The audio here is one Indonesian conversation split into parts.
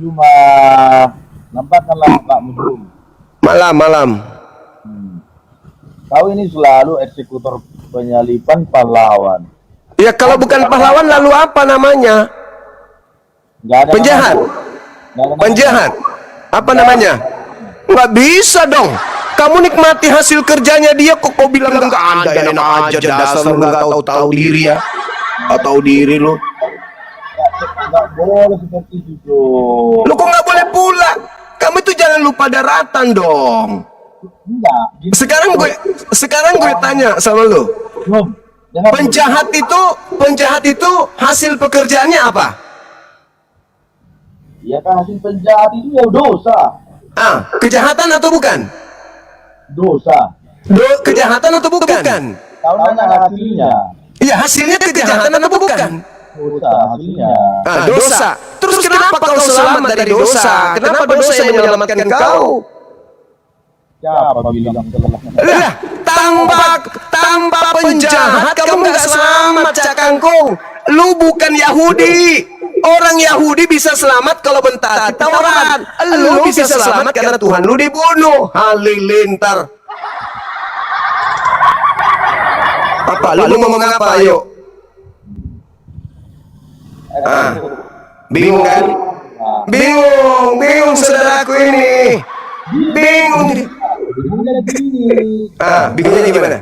cuma nampakkanlah Pak Mudum. Malam. Kau ini selalu eksekutor penyalipan pahlawan. Ya kalau bukan pahlawan lalu apa namanya? Nggak ada Penjahat. Nggak ada Penjahat. Apa namanya? Nggak bisa dong. Kamu nikmati hasil kerjanya dia kok kau bilang nggak ada, enak aja dasar lu nggak tahu diri ya. Nggak tahu diri lu. nggak boleh seperti itu dong. Lu kok nggak boleh pula? Kamu itu jangan lupa daratan dong. Enggak. Sekarang gue tanya sama lu. Belum. Jangan Penjahat itu hasil pekerjaannya apa? ya kan hasil penjahat itu ya dosa. Kejahatan atau bukan? Dosa. Kejahatan atau bukan? Kau nanya hasilnya. Iya, hasilnya kejahatan atau bukan? Dosa hasilnya. Dosa. Terus kenapa kau selamat dari dosa? Kenapa dosa yang menyelamatkan kau? Siapa bilang selamat? Lah, tanpa penjahat kamu nggak selamat, Cak Kangkung. Lu bukan Yahudi. Orang Yahudi bisa selamat kalau mentaati Taurat. Lu bisa selamat karena Tuhan lu dibunuh. Halilintar. Apa? Lu mau ngomong apa? Ayo. Bingung kan? Bingung saudaraku ini. Bingung. Bingungnya gimana?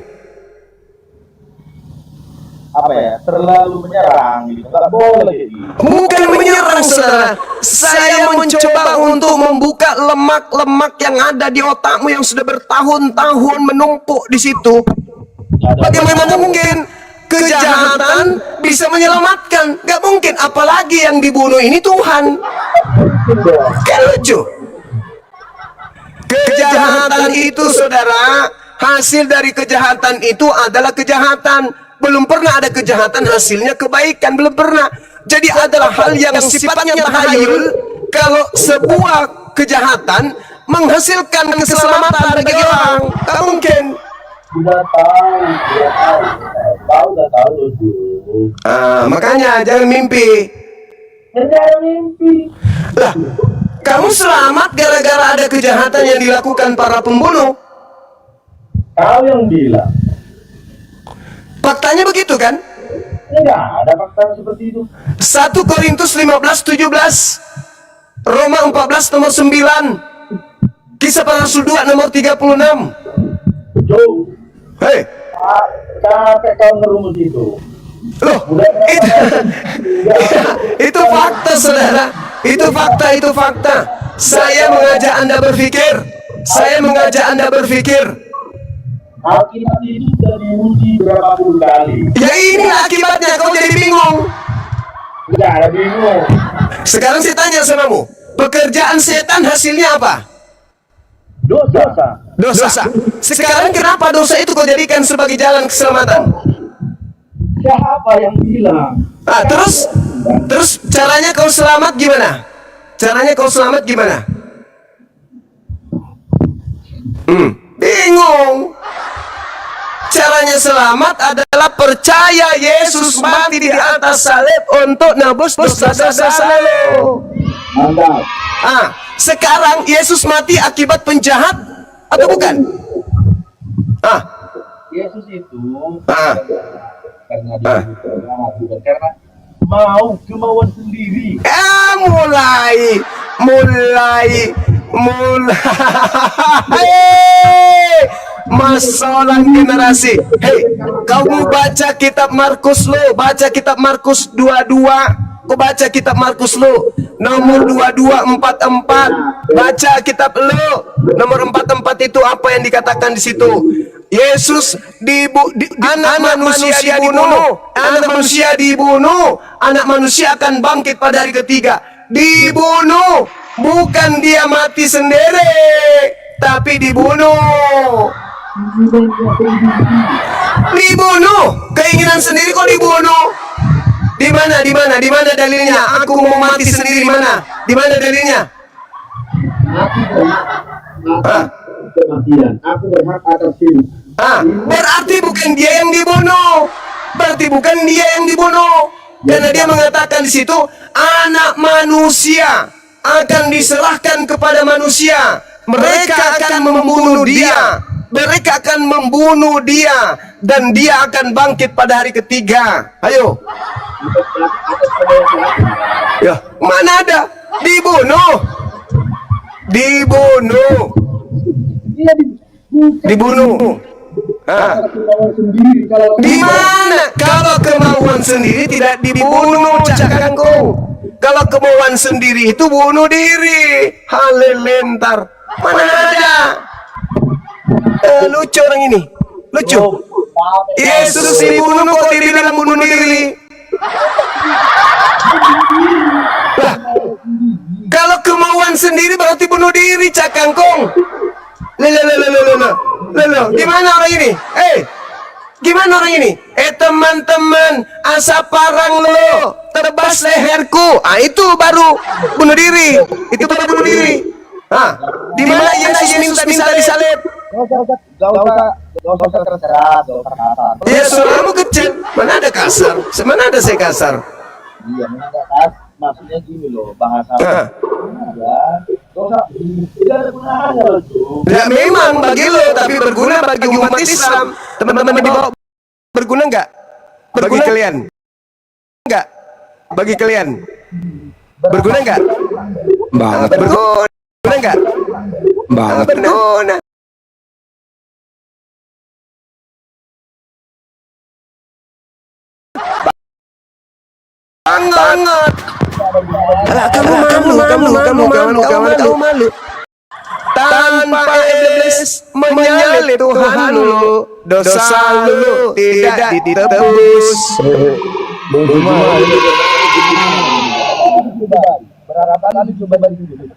Apa ya? Terlalu menyerang gitu. Nggak boleh gitu. Bukan menyerang, saudara. Saya mencoba untuk membuka lemak-lemak yang ada di otakmu yang sudah bertahun-tahun menumpuk di situ. Bagaimana mungkin kejahatan bisa menyelamatkan? Gak mungkin, apalagi yang dibunuh ini Tuhan. Kan lucu. Kejahatan itu, saudara, hasil dari kejahatan itu adalah kejahatan. Belum pernah ada kejahatan hasilnya kebaikan, belum pernah. Jadi adalah hal yang sifatnya tahayul kalau sebuah kejahatan menghasilkan keselamatan bagi orang. Tak mungkin. Udah tahu. Makanya jangan mimpi. Jangan mimpi. Lah, kamu selamat gara-gara ada kejahatan yang dilakukan para pembunuh. Kau yang bilang. Faktanya begitu kan? Enggak ada fakta seperti itu. 1 Korintus 15:17, Roma 14 nomor 9, Kisah Para Rasul 2 nomor 36. Jauh. Hei, Capek kau ngerumus itu. loh, itu fakta, saudara. Itu fakta. Saya mengajak Anda berpikir. Alkitab itu sudah diuji berapa puluh kali. Ya ini akibatnya kau jadi bingung. Enggak ada bingung. Sekarang saya tanya samamu, pekerjaan setan hasilnya apa? Dosa. Sekarang kenapa dosa itu kau jadikan sebagai jalan keselamatan? Siapa yang bilang? Terus caranya kau selamat gimana? Bingung. Caranya selamat adalah percaya Yesus mati di atas salib untuk nebus dosa-dosa lo. Mantap. Sekarang Yesus mati akibat penjahat atau bukan? Yesus itu karena dia bukan karena mau kemauan sendiri. Mulai masalah generasi. Hei, kamu baca kitab Markus lo, baca kitab Markus 22. Kau baca kitab Markus lo nomor 2244. Baca kitab lo nomor 44 itu apa yang dikatakan di situ? Yesus anak manusia dibunuh, anak manusia akan bangkit pada hari ketiga. Dibunuh, bukan dia mati sendiri, tapi dibunuh. Keinginan sendiri kok dibunuh. Di mana dalilnya? Aku mau mati sendiri, di mana dalilnya? Kematian. Aku berhak atas hidup. Berarti bukan dia yang dibunuh. Karena dia mengatakan di situ anak akan diserahkan kepada manusia. Mereka akan membunuh dia. Mereka akan membunuh dia. Dan dia akan bangkit pada hari ketiga. Ayo. Ya, mana ada? Dibunuh. Dibunuh. Dia Dibunuh. Ah. kemauan sendiri. Kalau Di mana? Kalau kemauan sendiri tidak dibunuh, Cak Kangkung. Kalau kemauan sendiri itu bunuh diri. Halilintar. Mana ada? Lucu orang ini. Lucu. Yesus dibunuh kok dibilang bunuh diri. Lah, kalau kemauan sendiri berarti bunuh diri, Cak Kangkung. Gimana orang ini? Gimana orang ini? Teman-teman, asap parang lo, tebas leherku. Itu baru bunuh diri. Itu baru bunuh diri. Di mana Yesus minta disalib? Gak usah keras, gak usah kasar. Ya suaramu kecil. Mana ada kasar? Mana ada saya kasar? Iya, maksudnya gini loh, bahasa. Ya, gak usah. Tidak ada gunanya loh, Cuk. Ya memang bagi lo, tapi berguna bagi umat Islam. Teman-teman di bawah berguna nggak? Bagi kalian? Nggak? Bagi kalian? Berguna nggak? Banget berguna. Berguna nggak? Banget berguna. Banget. Kamu malu. Tanpa iblis menyalip Tuhan lu, dosa lu tidak ditebus. Berapa kali coba bagi dulu?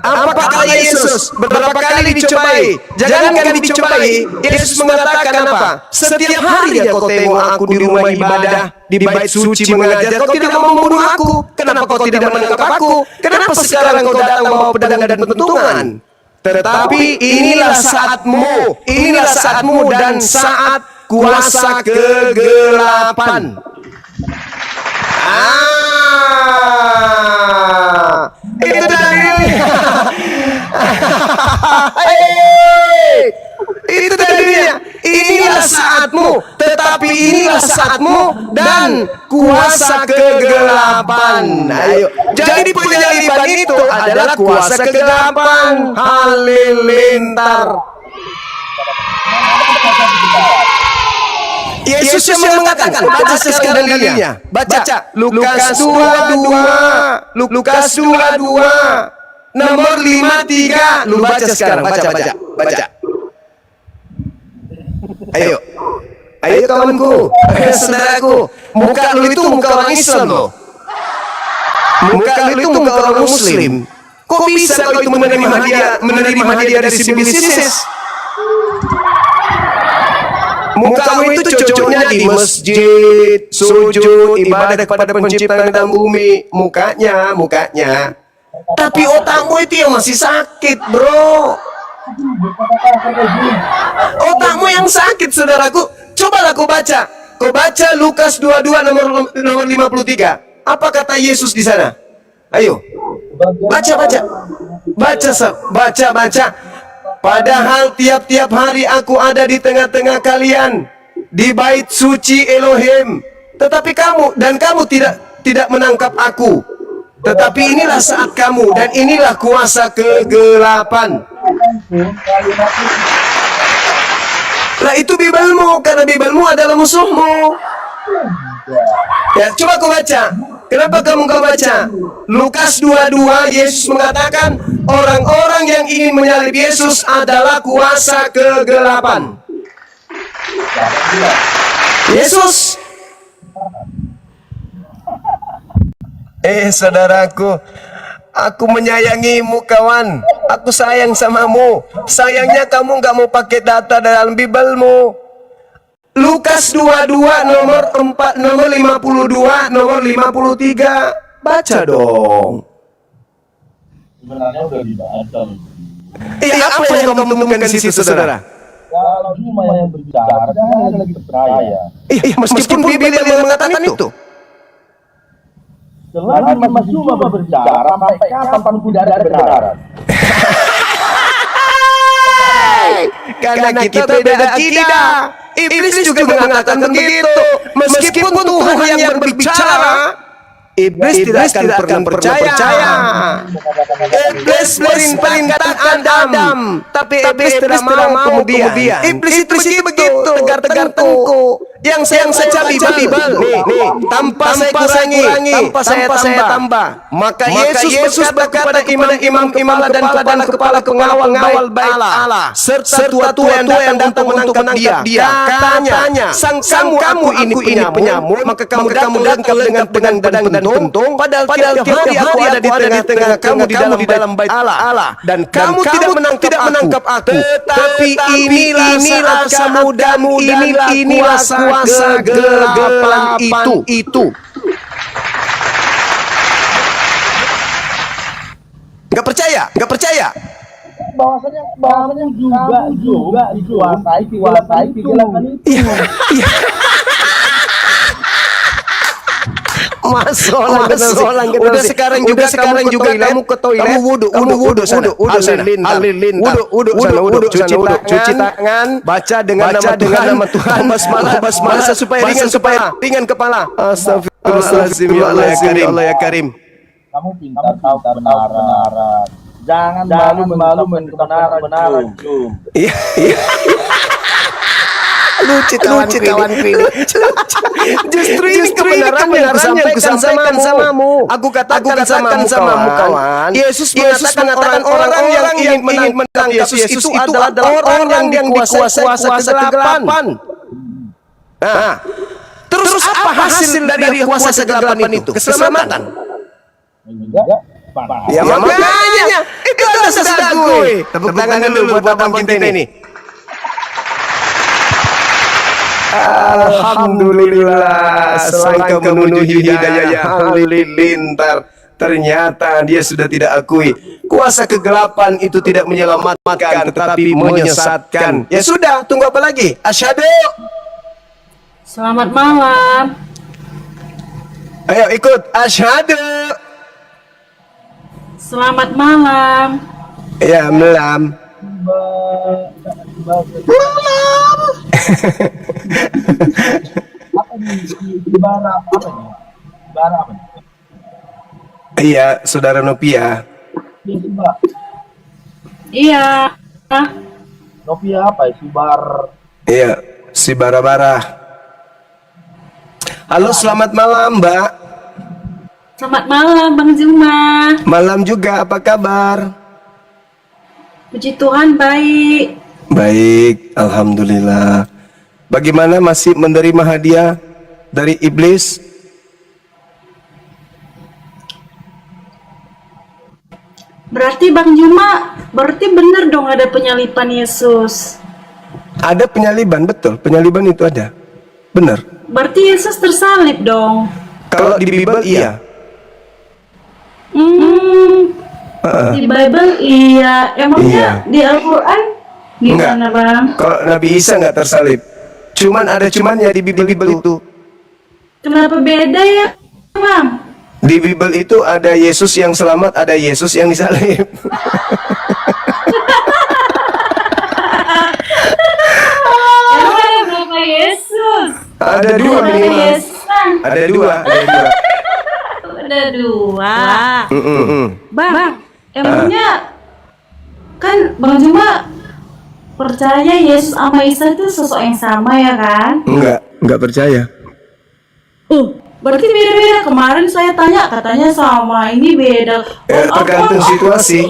Apa kata Yesus? Berapa kali dicobai? Jangankan dicobai, Yesus mengatakan apa? Setiap hari kau tengok aku di rumah ibadah, di bait suci mengajar, kau tidak mau membunuh aku. Kenapa kau tidak menangkap aku? Kenapa sekarang kau datang bawa pedang dan pentungan? Tetapi inilah saatmu dan saat kuasa kegelapan. Itu dalilnya. Itu dalilnya. Inilah saatmu, tetapi inilah saatmu dan kuasa kegelapan. Ayo. Jadi penyaliban itu adalah kuasa kegelapan. Halilintar. Yesus yang mengatakan, baca sekarang dalilnya. Baca Lukas 22, Lukas 22 nomor 53. Lu baca sekarang, baca. Ayo kawanku, saudaraku. Muka lu itu muka orang Islam loh. Muka lu itu muka orang Muslim. Kok bisa kau itu menerima hadiah dari si bisnis? Mukamu itu cocoknya di masjid, sujud, ibadah kepada pencipta langit dan bumi. Mukanya. Tapi otakmu itu yang masih sakit, bro. Otakmu yang sakit, saudaraku. Cobalah kau baca. Kau baca Lukas 22 nomor 53. Apa kata Yesus di sana? Ayo. Baca. Padahal tiap-tiap hari aku ada di tengah-tengah kalian di bait suci Elohim. Tetapi kamu tidak menangkap aku. Tetapi inilah saat kamu dan inilah kuasa kegelapan. Lah itu Bibelmu, karena Bibelmu adalah musuhmu. Ya, coba kau baca. Kenapa kamu kau baca? Lukas 22, Yesus mengatakan orang-orang yang ingin menyalib Yesus adalah kuasa kegelapan. Yesus. Saudaraku, aku menyayangimu kawan. Aku sayang samamu. Sayangnya kamu gak mau pakai data dalam Bibelmu. Lukas 22 nomor 52 nomor 53. Baca dong. Sebenarnya udah dibaca. Apa yang kamu temukan di situ, saudara? Kalau cuma yang berbicara, jangan lagi percaya. Meskipun Bibel yang mengatakan itu. Selagi masih cuma berbicara, sampai kapan pun tidak ada kebenaran. Karena kita beda akidah. Iblis juga mengatakan begitu. Meskipun Tuhan yang berbicara, Iblis tidak akan percaya. Iblis merintahkan Adam, tapi iblis tidak mau kemudian. Iblis itu begitu, tegar-tegar tengku. Yang saya Bible, nih, tanpa saya kurangi, tanpa saya tambah. Maka Yesus berkata kepada imam-imam dan kepala pengawal bait Allah, serta tua-tua yang datang untuk menangkap dia. Katanya, sang kamu ini penyamur, maka kamu datang dengan pedang dan pentung. Padahal tiap hari aku ada di tengah kamu di dalam bait Allah. Dan kamu tidak menangkap aku. Tetapi inilah kamu dan inilah kuasa kegelapan itu. Nggak percaya? Bahwasanya juga dikuasai kegelapan itu. Iya. Masolang udah sekarang juga kamu ke toilet, kamu wudu sana, wudu cuci tangan, baca dengan nama Tuhan, basmalah supaya ringan kepala. Astagfirullahaladzim, ya Allah ya Karim. Kamu pintar tahu kebenaran. Jangan malu-malu kebenaran. Iya. Lucu kawanku. Justru ini kebenaran yang kusampaikan samamu. Aku katakan samamu kawan. Yesus mengatakan orang yang ingin menangkap Yesus itu adalah orang yang dikuasai kuasa kegelapan. Nah, terus apa hasil dari kuasa kegelapan itu? Keselamatan. Ya makanya itu adalah sedekah. Tepuk tangan dulu buat abang kita ini. Alhamdulillah, selangkah menuju hidayah halilintar. Ternyata dia sudah tidak akui kuasa kegelapan itu tidak menyelamatkan tetapi menyesatkan. Ya sudah, tunggu apa lagi? Asyhadu. Selamat malam. Ayo ikut asyhadu. Selamat malam. Ya, malam. Ibarat apa nih? Iya, saudara Nopia. Iya. Nopia apa ya? Iya, si bara-bara. Halo, selamat malam, Mbak. Selamat malam, Bang Juma. Malam juga, apa kabar? Puji Tuhan, baik. Baik, alhamdulillah. Bagaimana, masih menerima hadiah dari iblis? Berarti Bang Juma, benar dong ada penyalipan Yesus. Ada penyaliban, betul. Penyaliban itu ada. Benar. Berarti Yesus tersalib dong. Kalau di Bible iya. Di Bible iya. Emangnya di Al-Quran gimana, Bang? Kalau Nabi Isa nggak tersalib. Ada cumannya di Bible itu. Kenapa beda ya, Bang? Di Bible itu ada Yesus yang selamat, ada Yesus yang disalib. Emang ada berapa Yesus? Ada dua minimal. Ada dua. Ada dua. Bang, emangnya kan Bang Juma percaya Yesus sama Isa itu sosok yang sama ya kan? Enggak percaya. Berarti beda-beda. Kemarin saya tanya katanya sama, ini beda. Tergantung situasi.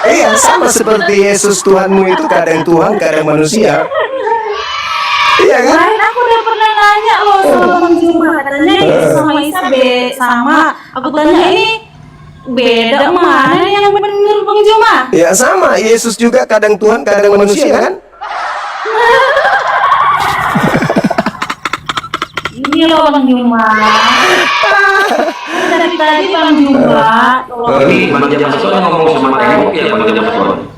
Iya, sama seperti Yesus Tuhanmu itu kadang Tuhan, kadang manusia. Iya kan? Lain aku udah pernah nanya loh sama Bang Juma, katanya Yesus sama Isa sama. Aku tanya ini beda, mana yang bener Bang Juma? Ya sama, Yesus juga kadang Tuhan, kadang manusia kan? Ini loh Bang Juma. Dari tadi Bang Juma. Ini Bang Jamasot ngomong sama tembok ya Bang Jamasot.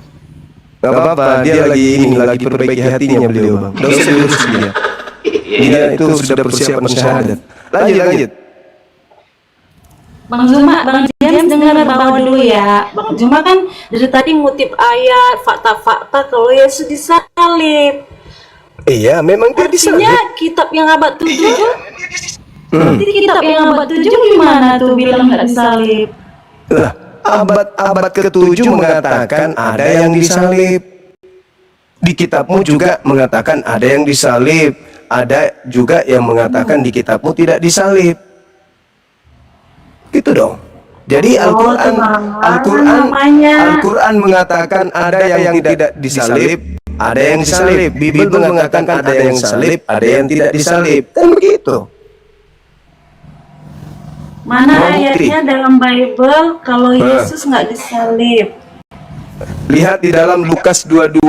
Gak apa-apa, dia lagi perbaiki hatinya beliau, Bang. Gak usah diurus dia. Dia itu sudah persiapan syahadat. Lanjut. Bang James dengar bawa dulu ya. Bang Juma kan dari tadi ngutip ayat, fakta-fakta kalau Yesus disalib. Iya, memang dia disalib. Artinya kitab yang abad 7, berarti kitab yang abad 7 gimana tuh bilang nggak disalib? Lah, abad ke-7 mengatakan ada yang disalib. Di kitabmu juga mengatakan ada yang disalib. Ada juga yang mengatakan di kitabmu tidak disalib. Gitu dong. Jadi Al-Quran mengatakan ada yang tidak disalib, ada yang disalib. Bible mengatakan ada yang disalib, ada yang tidak disalib. Kan begitu. Mana ayatnya dalam Bible kalau Yesus nggak disalib? Lihat di dalam Lukas 22,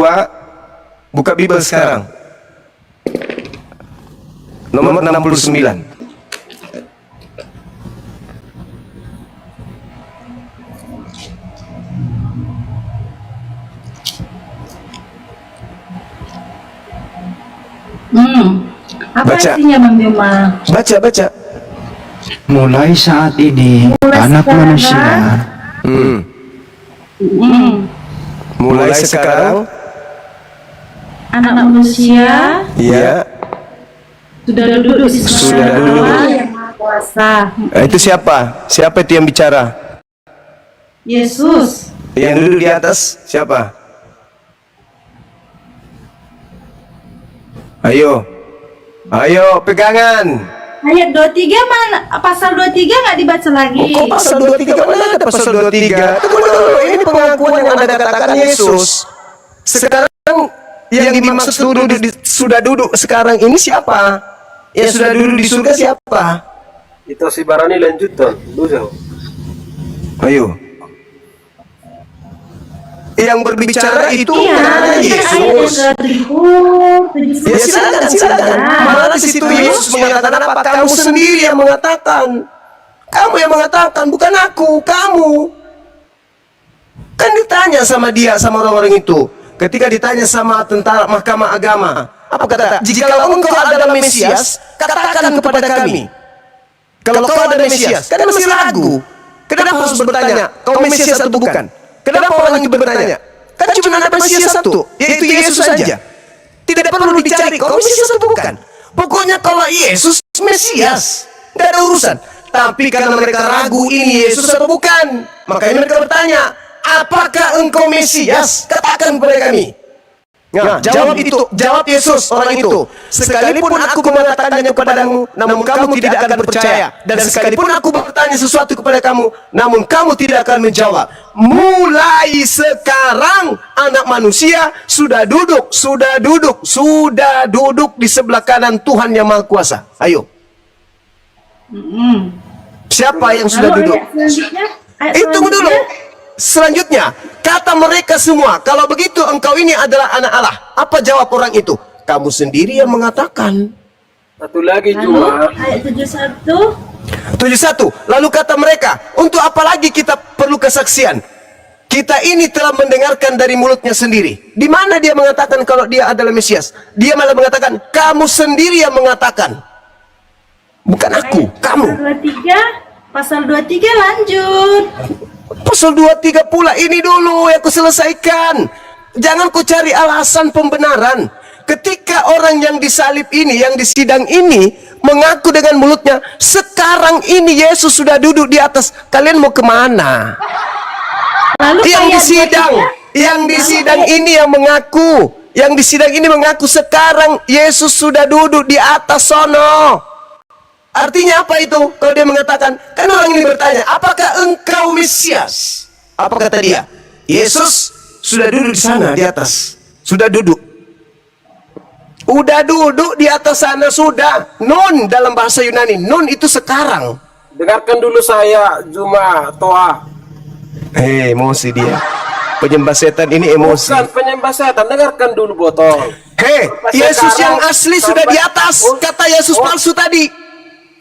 buka Bible sekarang. Nomor 69. Apa Baca. artinya Bang Juma? Baca. Mulai saat ini anak manusia Mulai sekarang, Anak manusia ya. sudah duduk di Sudah sebelah duduk. Allah yang Maha Kuasa. Itu siapa? Siapa itu yang bicara? Yesus. Yang duduk di atas siapa? Ayo, pegangan. Ayat 23 mana? Pasal 23 nggak dibaca lagi. Kok pasal 23? Mana ada pasal 23? Tunggu dulu, ini pengakuan yang Anda katakan Yesus. Sekarang yang dimaksud sudah duduk sekarang ini siapa? Yang sudah duduk di surga siapa? Itu si Barani lanjutan. Dulu. Ayo. Yang berbicara itu Iya, Yesus. Ya silakan. Malah di situ Yesus mengatakan apa? Kamu sendiri yang mengatakan. Kamu yang mengatakan, bukan aku, kamu. Kan ditanya sama dia, sama orang-orang itu. Ketika ditanya sama tentara Mahkamah Agama, apa kata? Jikalau engkau adalah Mesias, katakan kepada kami. Kalau kau adalah Mesias, kan masih ragu. Kenapa harus bertanya, kau Mesias atau bukan? Kenapa orang itu bertanya? Kan cuma ada Mesias satu, yaitu Yesus saja. Tidak perlu dicari kau Mesias atau bukan. Pokoknya kalau Yesus Mesias, nggak ada urusan. Tapi karena mereka ragu ini Yesus atau bukan, makanya mereka bertanya, apakah engkau Mesias? Katakan kepada kami. Nah, jawab Yesus orang itu. Sekalipun aku mengatakannya kepadamu, namun kamu tidak akan percaya. Dan sekalipun aku bertanya sesuatu kepada kamu, namun kamu tidak akan menjawab. Mulai sekarang anak manusia sudah duduk di sebelah kanan Tuhan yang Maha Kuasa. Ayo. Siapa yang sudah duduk? Tunggu dulu. Selanjutnya, kata mereka semua, kalau begitu engkau ini adalah anak Allah. Apa jawab orang itu? Kamu sendiri yang mengatakan. Satu lagi Lalu cuma. ayat 71. 71. Lalu kata mereka, untuk apa lagi kita perlu kesaksian? Kita ini telah mendengarkan dari mulutnya sendiri. Di mana dia mengatakan kalau dia adalah Mesias? Dia malah mengatakan, kamu sendiri yang mengatakan. Bukan aku, kamu. Pasal 23 lanjut. Pasal 23 pula ini dulu yang ku selesaikan. Jangan ku cari alasan pembenaran. Ketika orang yang disalib ini, yang disidang ini, mengaku dengan mulutnya, sekarang ini Yesus sudah duduk di atas. Kalian mau kemana? Lalu Yang disidang ini yang mengaku. Yang disidang ini mengaku sekarang Yesus sudah duduk di atas sono. Artinya apa itu? Kalau dia mengatakan, kan orang ini bertanya, apakah engkau Mesias? Apa kata dia? Yesus sudah duduk di sana, di atas. Sudah duduk. Udah duduk di atas sana, sudah. Nun dalam bahasa Yunani. Nun itu sekarang. Dengarkan dulu saya, Juma, Toa. Emosi dia. Penyembah setan ini emosi. Bukan penyembah setan, dengarkan dulu botol. Yesus yang asli sudah di atas. Kata Yesus palsu tadi.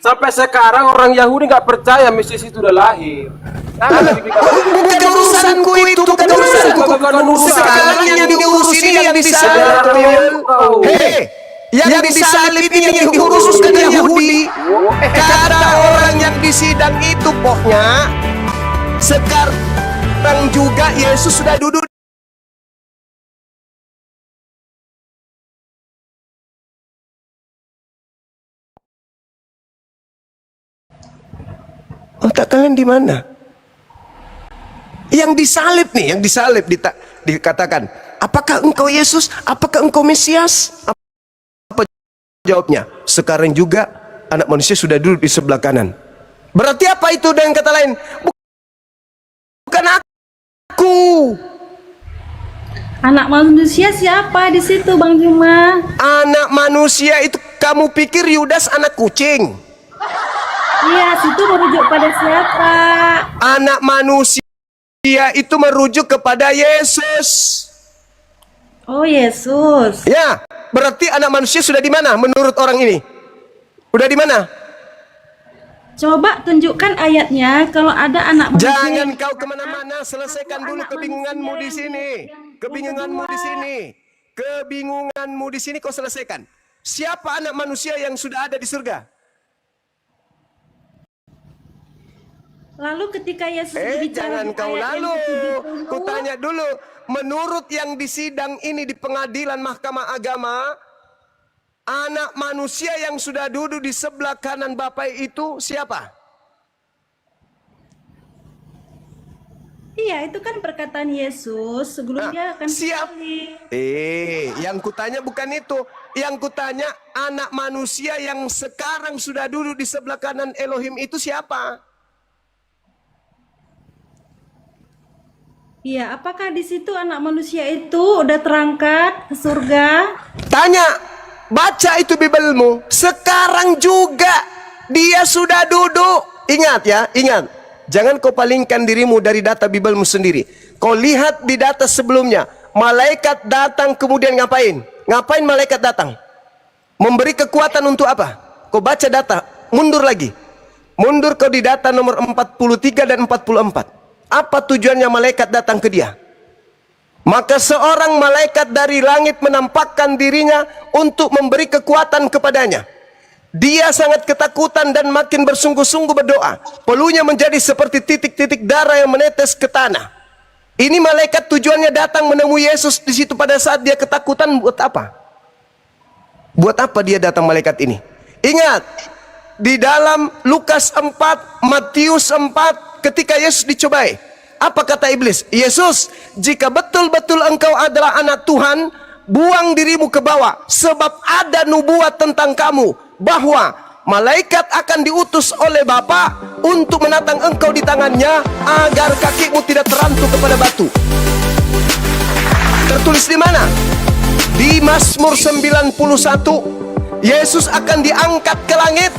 Sampai sekarang orang Yahudi nggak percaya Mesias itu udah lahir. Bukan urusanku itu, bukan urusanku. Sekarang yang diurus ini yang bisa. Yang disalib ini yang diuruskan Yahudi. Kata orang yang di sidang itu pokoknya, sekarang juga Yesus sudah duduk. Otak kalian di mana? Yang disalib nih, yang disalib dikatakan, apakah engkau Yesus? Apakah engkau Mesias? Apa jawabnya? Sekarang juga anak manusia sudah duduk di sebelah kanan. Berarti apa itu dengan kata lain? Bukan aku. Anak manusia siapa di situ, Bang Juma? Anak manusia itu kamu pikir Yudas anak kucing? Iya, situ merujuk pada siapa? Anak manusia itu merujuk kepada Yesus. Oh, Yesus. Ya, berarti anak manusia sudah di mana menurut orang ini? Udah di mana? Coba tunjukkan ayatnya kalau ada anak manusia. Jangan kau kemana-mana, selesaikan dulu kebingunganmu di sini. Kebingunganmu di sini. Kebingunganmu di sini kau selesaikan. Siapa anak manusia yang sudah ada di surga? Lalu ketika Yesus berbicara Jangan di kau ayat lalu. yang Ku tanya dulu, menurut yang di sidang ini di pengadilan Mahkamah Agama, anak manusia yang sudah duduk di sebelah kanan Bapa itu siapa? Iya, itu kan perkataan Yesus sebelum dia akan siap. Yang kutanya bukan itu. Yang kutanya anak manusia yang sekarang sudah duduk di sebelah kanan Elohim itu siapa? Iya, apakah di situ anak manusia itu udah terangkat ke surga? Tanya, baca itu Bibelmu. Sekarang juga dia sudah duduk. Ingat ya, ingat. Jangan kau palingkan dirimu dari data Bibelmu sendiri. Kau lihat di data sebelumnya. Malaikat datang kemudian ngapain? Ngapain malaikat datang? Memberi kekuatan untuk apa? Kau baca data, mundur lagi. Mundur kau di data nomor 43 dan 44. Apa tujuannya malaikat datang ke dia? Maka seorang malaikat dari langit menampakkan dirinya untuk memberi kekuatan kepadanya. Dia sangat ketakutan dan makin bersungguh-sungguh berdoa. Peluhnya menjadi seperti titik-titik darah yang menetes ke tanah. Ini malaikat tujuannya datang menemui Yesus di situ pada saat dia ketakutan. Buat apa? Buat apa dia datang malaikat ini? Ingat, di dalam Lukas 4, Matius 4, ketika Yesus dicobai, apa kata iblis? Yesus, jika betul-betul engkau adalah anak Tuhan, buang dirimu ke bawah, sebab ada nubuat tentang kamu, bahwa malaikat akan diutus oleh Bapa untuk menatang engkau di tangannya, agar kakimu tidak terantuk kepada batu. Tertulis di mana? Di Mazmur 91, Yesus akan diangkat ke langit,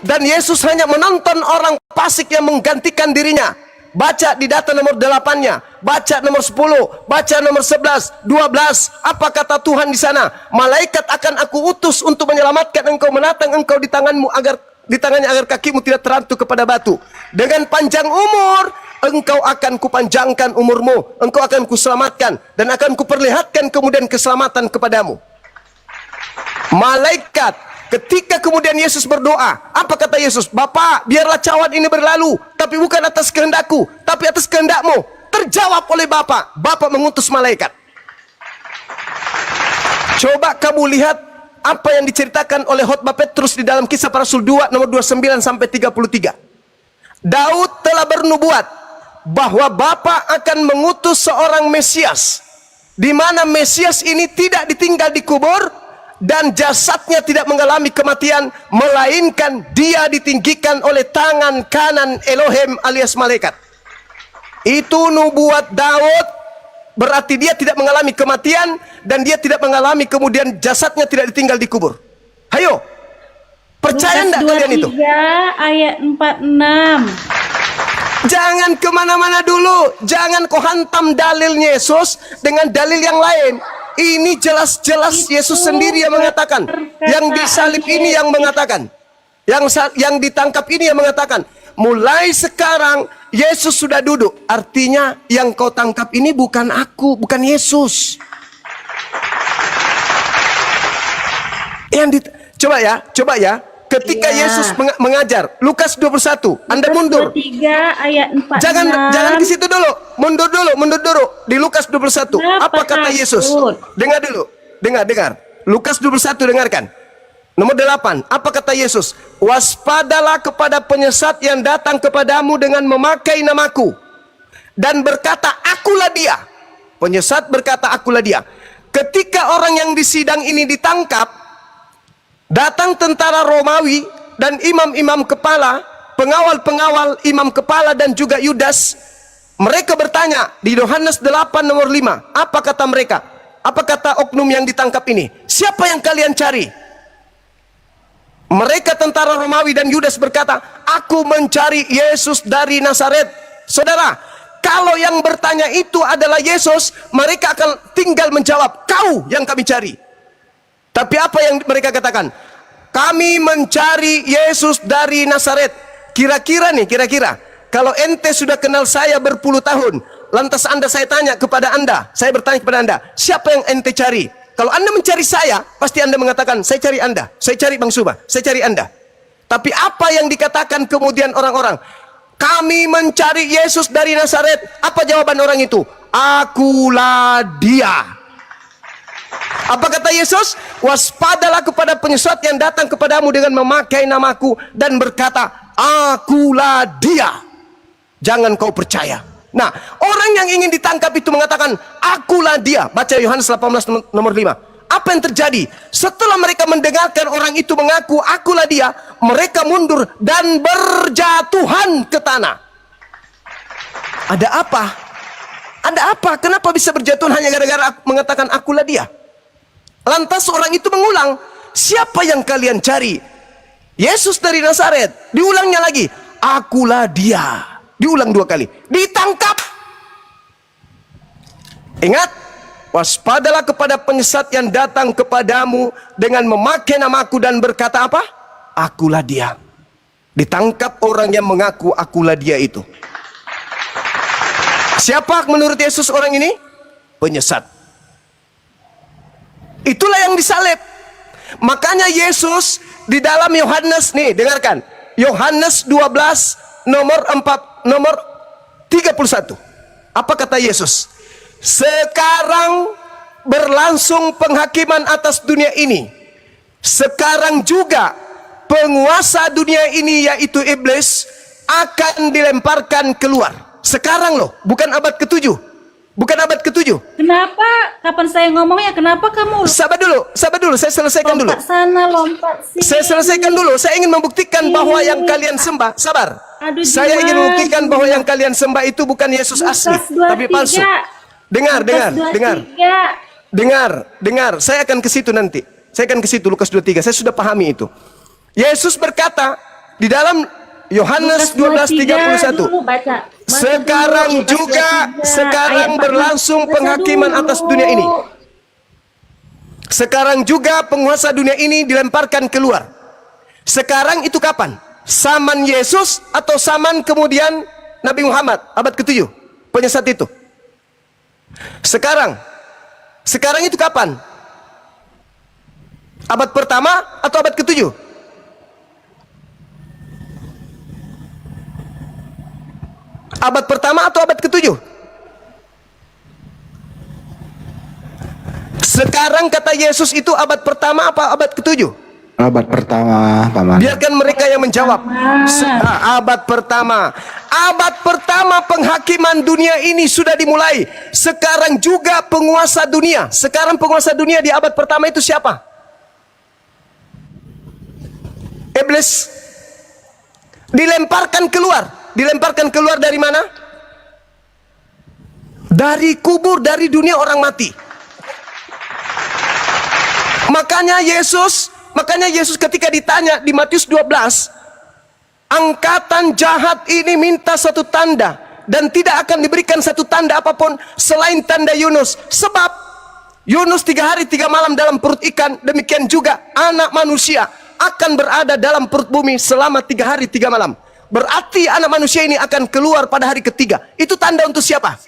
dan Yesus hanya menonton orang fasik yang menggantikan dirinya. Baca di data nomor 8-nya, baca nomor 10, baca nomor 11, 12. Apa kata Tuhan di sana? Malaikat akan aku utus untuk menyelamatkan engkau, menatang engkau di tanganmu di tangannya agar kakimu tidak terantuk kepada batu. Dengan panjang umur engkau akan kupanjangkan umurmu, engkau akan kuselamatkan, dan akan kuperlihatkan kemudian keselamatan kepadamu. Malaikat. Ketika kemudian Yesus berdoa, apa kata Yesus? Bapa, biarlah cawan ini berlalu, tapi bukan atas kehendakku, tapi atas kehendakmu. Terjawab oleh Bapa. Bapa mengutus malaikat. Coba kamu lihat apa yang diceritakan oleh khotbah Petrus di dalam Kisah Para Rasul 2 nomor 29 sampai 33. Daud telah bernubuat bahwa Bapa akan mengutus seorang Mesias, di mana Mesias ini tidak ditinggal di kubur, dan jasadnya tidak mengalami kematian, melainkan dia ditinggikan oleh tangan kanan Elohim alias malaikat. Itu nubuat Daud, berarti dia tidak mengalami kematian, dan dia tidak mengalami kemudian jasadnya tidak ditinggal di kubur. Hayo, percaya enggak kalian itu? Ayat 46. Jangan kemana-mana dulu. Jangan kau hantam dalil Yesus dengan dalil yang lain. Ini jelas-jelas Yesus sendiri yang mengatakan. Yang disalib ini yang mengatakan. Yang ditangkap ini yang mengatakan. Mulai sekarang Yesus sudah duduk. Artinya yang kau tangkap ini bukan aku, bukan Yesus. Coba ya. Ketika Iya. Yesus mengajar, Lukas 21, Anda mundur. 23 ayat 4. Jangan ke situ dulu. Mundur dulu. Di Lukas 21. Apa kata Yesus? Dengar dulu. Dengar. Lukas 21, dengarkan. Nomor 8. Apa kata Yesus? Waspadalah kepada penyesat yang datang kepadamu dengan memakai namaku dan berkata, akulah dia. Penyesat berkata, akulah dia. Ketika orang yang di sidang ini ditangkap, datang tentara Romawi dan imam-imam kepala, pengawal-pengawal imam kepala dan juga Yudas. Mereka bertanya di Yohanes 8 nomor 5. Apa kata mereka? Apa kata oknum yang ditangkap ini? Siapa yang kalian cari? Mereka tentara Romawi dan Yudas berkata, aku mencari Yesus dari Nazaret. Saudara, kalau yang bertanya itu adalah Yesus, mereka akan tinggal menjawab, kau yang kami cari. Tapi apa yang mereka katakan? Kami mencari Yesus dari Nazaret. Kira-kira, kalau ente sudah kenal saya berpuluh tahun, lantas saya bertanya kepada anda, siapa yang ente cari? Kalau anda mencari saya, pasti anda mengatakan, saya cari anda, saya cari Bang Suba, saya cari anda. Tapi apa yang dikatakan kemudian orang-orang? Kami mencari Yesus dari Nazaret. Apa jawaban orang itu? Akulah dia. Apa kata Yesus? Waspadalah kepada penyesat yang datang kepadamu dengan memakai namaku dan berkata, akulah dia. Jangan kau percaya. Nah, orang yang ingin ditangkap itu mengatakan, akulah dia. Baca Yohanes 18 nomor 5. Apa yang terjadi? Setelah mereka mendengarkan orang itu mengaku, akulah dia, mereka mundur dan berjatuhan ke tanah. Ada apa? Ada apa? Kenapa bisa berjatuhan hanya gara-gara mengatakan akulah dia? Lantas orang itu mengulang, siapa yang kalian cari? Yesus dari Nazaret. Diulangnya lagi, akulah dia. Diulang 2 kali. Ditangkap. Ingat, waspadalah kepada penyesat yang datang kepadamu dengan memakai namaku dan berkata apa? Akulah dia. Ditangkap orang yang mengaku akulah dia itu. Siapa menurut Yesus orang ini? Penyesat. Itulah yang disalib. Makanya Yesus di dalam Yohanes, nih dengarkan, Yohanes 12 nomor 31. Apa kata Yesus? Sekarang berlangsung penghakiman atas dunia ini. Sekarang juga penguasa dunia ini, yaitu iblis, akan dilemparkan keluar. Sekarang loh, bukan abad ke-7. Bukan abad ke-7. Kenapa? Kapan saya ngomongnya? Kenapa kamu Sabar dulu, saya selesaikan dulu. lompat sana, lompat sini? Saya selesaikan dulu. Saya ingin membuktikan bahwa yang kalian sembah, sabar. Aduh, Saya ingin membuktikan bahwa yang kalian sembah itu bukan Yesus asli, tapi palsu. Dengar. Saya akan ke situ nanti. Saya akan ke situ, Lukas 23. Saya sudah pahami itu. Yesus berkata di dalam Yohanes 12:31. Sekarang berlangsung penghakiman atas dunia ini. Sekarang juga penguasa dunia ini dilemparkan keluar. Sekarang itu kapan? Zaman Yesus atau zaman kemudian Nabi Muhammad abad ke-7? Penyesat itu. Sekarang itu kapan? Abad pertama atau abad ke-7? Abad pertama atau abad ke-7? Sekarang kata Yesus itu abad pertama apa abad ke-7? Abad pertama, Paman. Biarkan mereka yang menjawab. Abad pertama. Abad pertama penghakiman dunia ini sudah dimulai. Sekarang juga penguasa dunia. Sekarang penguasa dunia di abad pertama itu siapa? Iblis. Dilemparkan keluar. Dilemparkan keluar dari mana? Dari kubur, dari dunia orang mati. Makanya Yesus ketika ditanya di Matius 12, angkatan jahat ini minta satu tanda dan tidak akan diberikan satu tanda apapun selain tanda Yunus. Sebab Yunus 3 hari 3 malam dalam perut ikan, demikian juga anak manusia akan berada dalam perut bumi selama 3 hari 3 malam. Berarti anak manusia ini akan keluar pada hari ketiga. Itu tanda untuk siapa?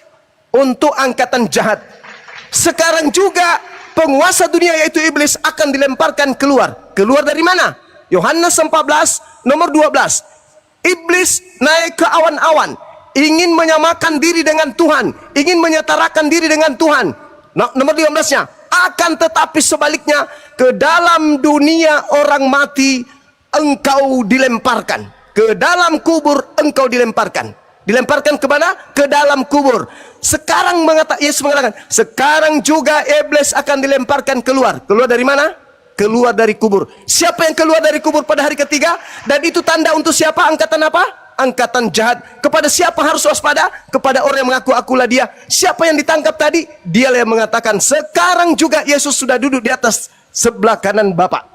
Untuk angkatan jahat. Sekarang juga penguasa dunia yaitu iblis akan dilemparkan keluar. Keluar dari mana? Yohanes 14 nomor 12. Iblis naik ke awan-awan, ingin menyamakan diri dengan Tuhan, ingin menyetarakan diri dengan Tuhan. Nomor 15-nya, akan tetapi sebaliknya ke dalam dunia orang mati engkau dilemparkan. Ke dalam kubur engkau dilemparkan. Dilemparkan ke mana? Ke dalam kubur. Sekarang Yesus mengatakan, sekarang juga iblis akan dilemparkan keluar. Keluar dari mana? Keluar dari kubur. Siapa yang keluar dari kubur pada hari ketiga? Dan itu tanda untuk siapa? Angkatan apa? Angkatan jahat. Kepada siapa harus waspada? Kepada orang yang mengaku akulah dia. Siapa yang ditangkap tadi? Dialah yang mengatakan, sekarang juga Yesus sudah duduk di atas sebelah kanan Bapa.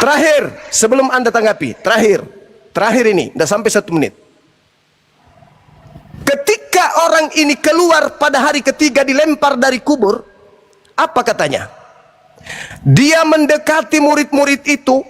Terakhir, sebelum Anda tanggapi, terakhir ini, udah sampai 1 menit. Ketika orang ini keluar pada hari ketiga dilempar dari kubur, apa katanya? Dia mendekati murid-murid itu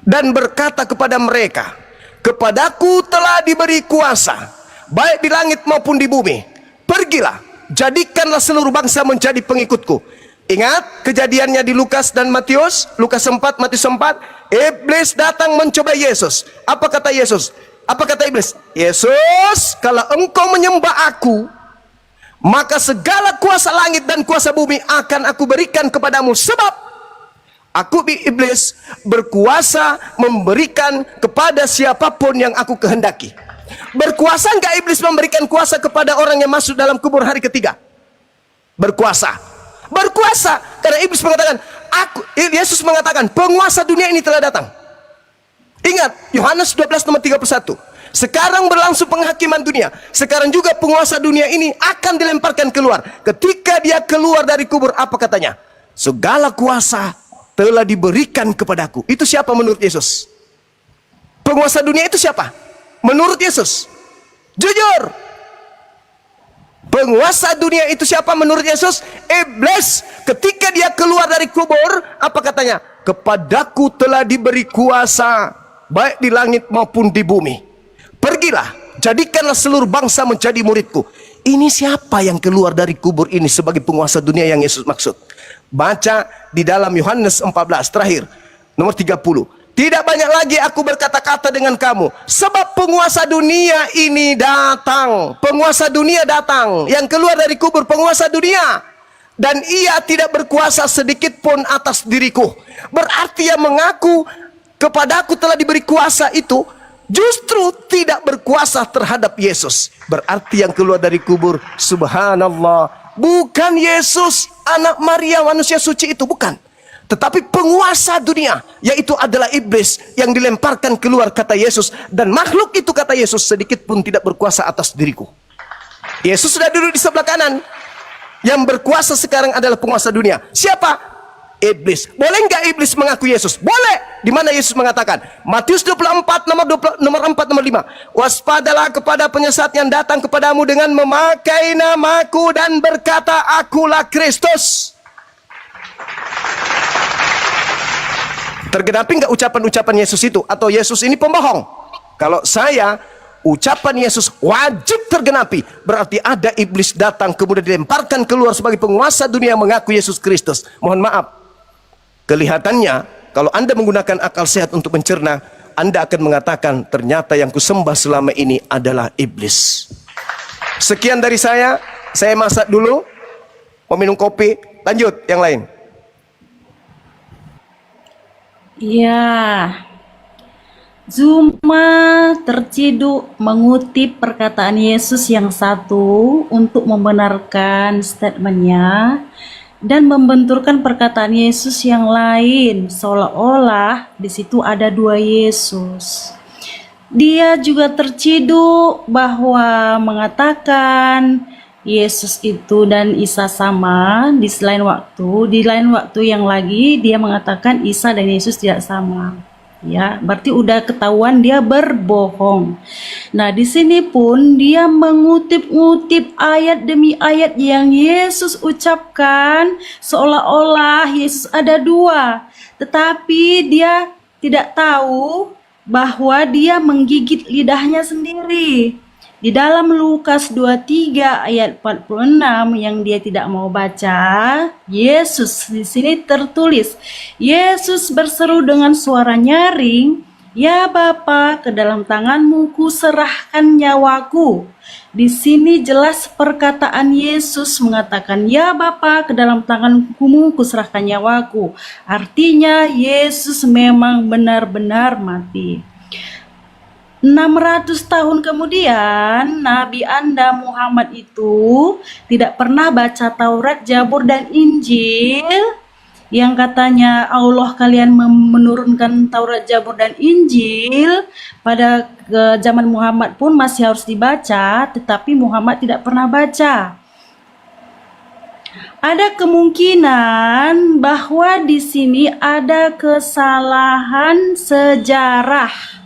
dan berkata kepada mereka, kepadaku telah diberi kuasa, baik di langit maupun di bumi. Pergilah, jadikanlah seluruh bangsa menjadi pengikutku. Ingat kejadiannya di Lukas dan Matius, Lukas 4, Matius 4. Iblis datang mencoba Yesus. Apa kata Yesus? Apa kata iblis? Yesus, kalau engkau menyembah aku, maka segala kuasa langit dan kuasa bumi akan aku berikan kepadamu. Sebab aku iblis berkuasa memberikan kepada siapapun yang aku kehendaki. Berkuasa enggak iblis memberikan kuasa kepada orang yang masuk dalam kubur hari ketiga? Berkuasa. Berkuasa. Karena iblis mengatakan, Yesus mengatakan, penguasa dunia ini telah datang. Ingat, Yohanes 12 nomor 31. Sekarang berlangsung penghakiman dunia. Sekarang juga penguasa dunia ini akan dilemparkan keluar. Ketika dia keluar dari kubur, apa katanya? Segala kuasa telah diberikan kepadaku. Itu siapa menurut Yesus? Penguasa dunia itu siapa? Menurut Yesus. Jujur. Penguasa dunia itu siapa menurut Yesus? Iblis. Ketika dia keluar dari kubur, apa katanya? Kepadaku telah diberi kuasa, baik di langit maupun di bumi. Pergilah, jadikanlah seluruh bangsa menjadi muridku. Ini siapa yang keluar dari kubur ini sebagai penguasa dunia yang Yesus maksud? Baca di dalam Yohanes 14 terakhir, nomor 30. Tidak banyak lagi aku berkata-kata dengan kamu, sebab penguasa dunia ini datang. Penguasa dunia datang. Yang keluar dari kubur penguasa dunia. Dan ia tidak berkuasa sedikit pun atas diriku. Berarti yang mengaku kepadaku telah diberi kuasa itu justru tidak berkuasa terhadap Yesus. Berarti yang keluar dari kubur, subhanallah, bukan Yesus anak Maria manusia suci itu, bukan. Tetapi penguasa dunia, yaitu adalah iblis yang dilemparkan keluar, kata Yesus. Dan makhluk itu, kata Yesus, sedikit pun tidak berkuasa atas diriku. Yesus sudah duduk di sebelah kanan. Yang berkuasa sekarang adalah penguasa dunia. Siapa? Iblis. Boleh enggak iblis mengaku Yesus? Boleh. Di mana Yesus mengatakan? Matius 24 nomor 4 nomor 5. Waspadalah kepada penyesat yang datang kepadamu dengan memakai namaku dan berkata, akulah Kristus. Tergenapi enggak ucapan-ucapan Yesus itu? Atau Yesus ini pembohong? Kalau saya, ucapan Yesus wajib tergenapi. Berarti ada iblis datang kemudian dilemparkan keluar sebagai penguasa dunia mengaku Yesus Kristus. Mohon maaf, kelihatannya kalau Anda menggunakan akal sehat untuk mencerna, Anda akan mengatakan ternyata yang kusembah selama ini adalah iblis. Sekian dari saya masak dulu, mau minum kopi, lanjut yang lain. Ya, Zuma terciduk mengutip perkataan Yesus yang satu untuk membenarkan statementnya dan membenturkan perkataan Yesus yang lain, seolah-olah di situ ada dua Yesus. Dia juga terciduk bahwa mengatakan Yesus itu dan Isa sama di lain waktu yang lagi dia mengatakan Isa dan Yesus tidak sama. Ya, berarti udah ketahuan dia berbohong. Nah, di sini pun dia mengutip-ngutip ayat demi ayat yang Yesus ucapkan seolah-olah Yesus ada dua. Tetapi dia tidak tahu bahwa dia menggigit lidahnya sendiri. Di dalam Lukas 23 ayat 46 yang dia tidak mau baca, Yesus di sini tertulis, Yesus berseru dengan suara nyaring, "Ya Bapa, ke dalam tanganmu kuserahkan nyawaku." Di sini jelas perkataan Yesus mengatakan, "Ya Bapa, ke dalam tanganmu kuserahkan nyawaku." Artinya Yesus memang benar-benar mati. 600 tahun kemudian, Nabi Anda Muhammad itu tidak pernah baca Taurat, Zabur, dan Injil yang katanya Allah kalian menurunkan Taurat, Zabur, dan Injil pada zaman Muhammad pun masih harus dibaca, tetapi Muhammad tidak pernah baca. Ada kemungkinan bahwa di sini ada kesalahan sejarah.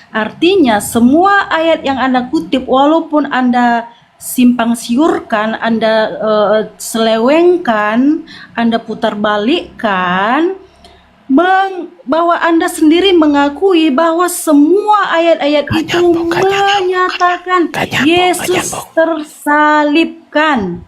Artinya semua ayat yang Anda kutip, walaupun Anda simpang siurkan, Anda selewengkan, Anda putar balikkan, bahwa Anda sendiri mengakui bahwa semua ayat-ayat itu menyatakan Yesus tersalibkan.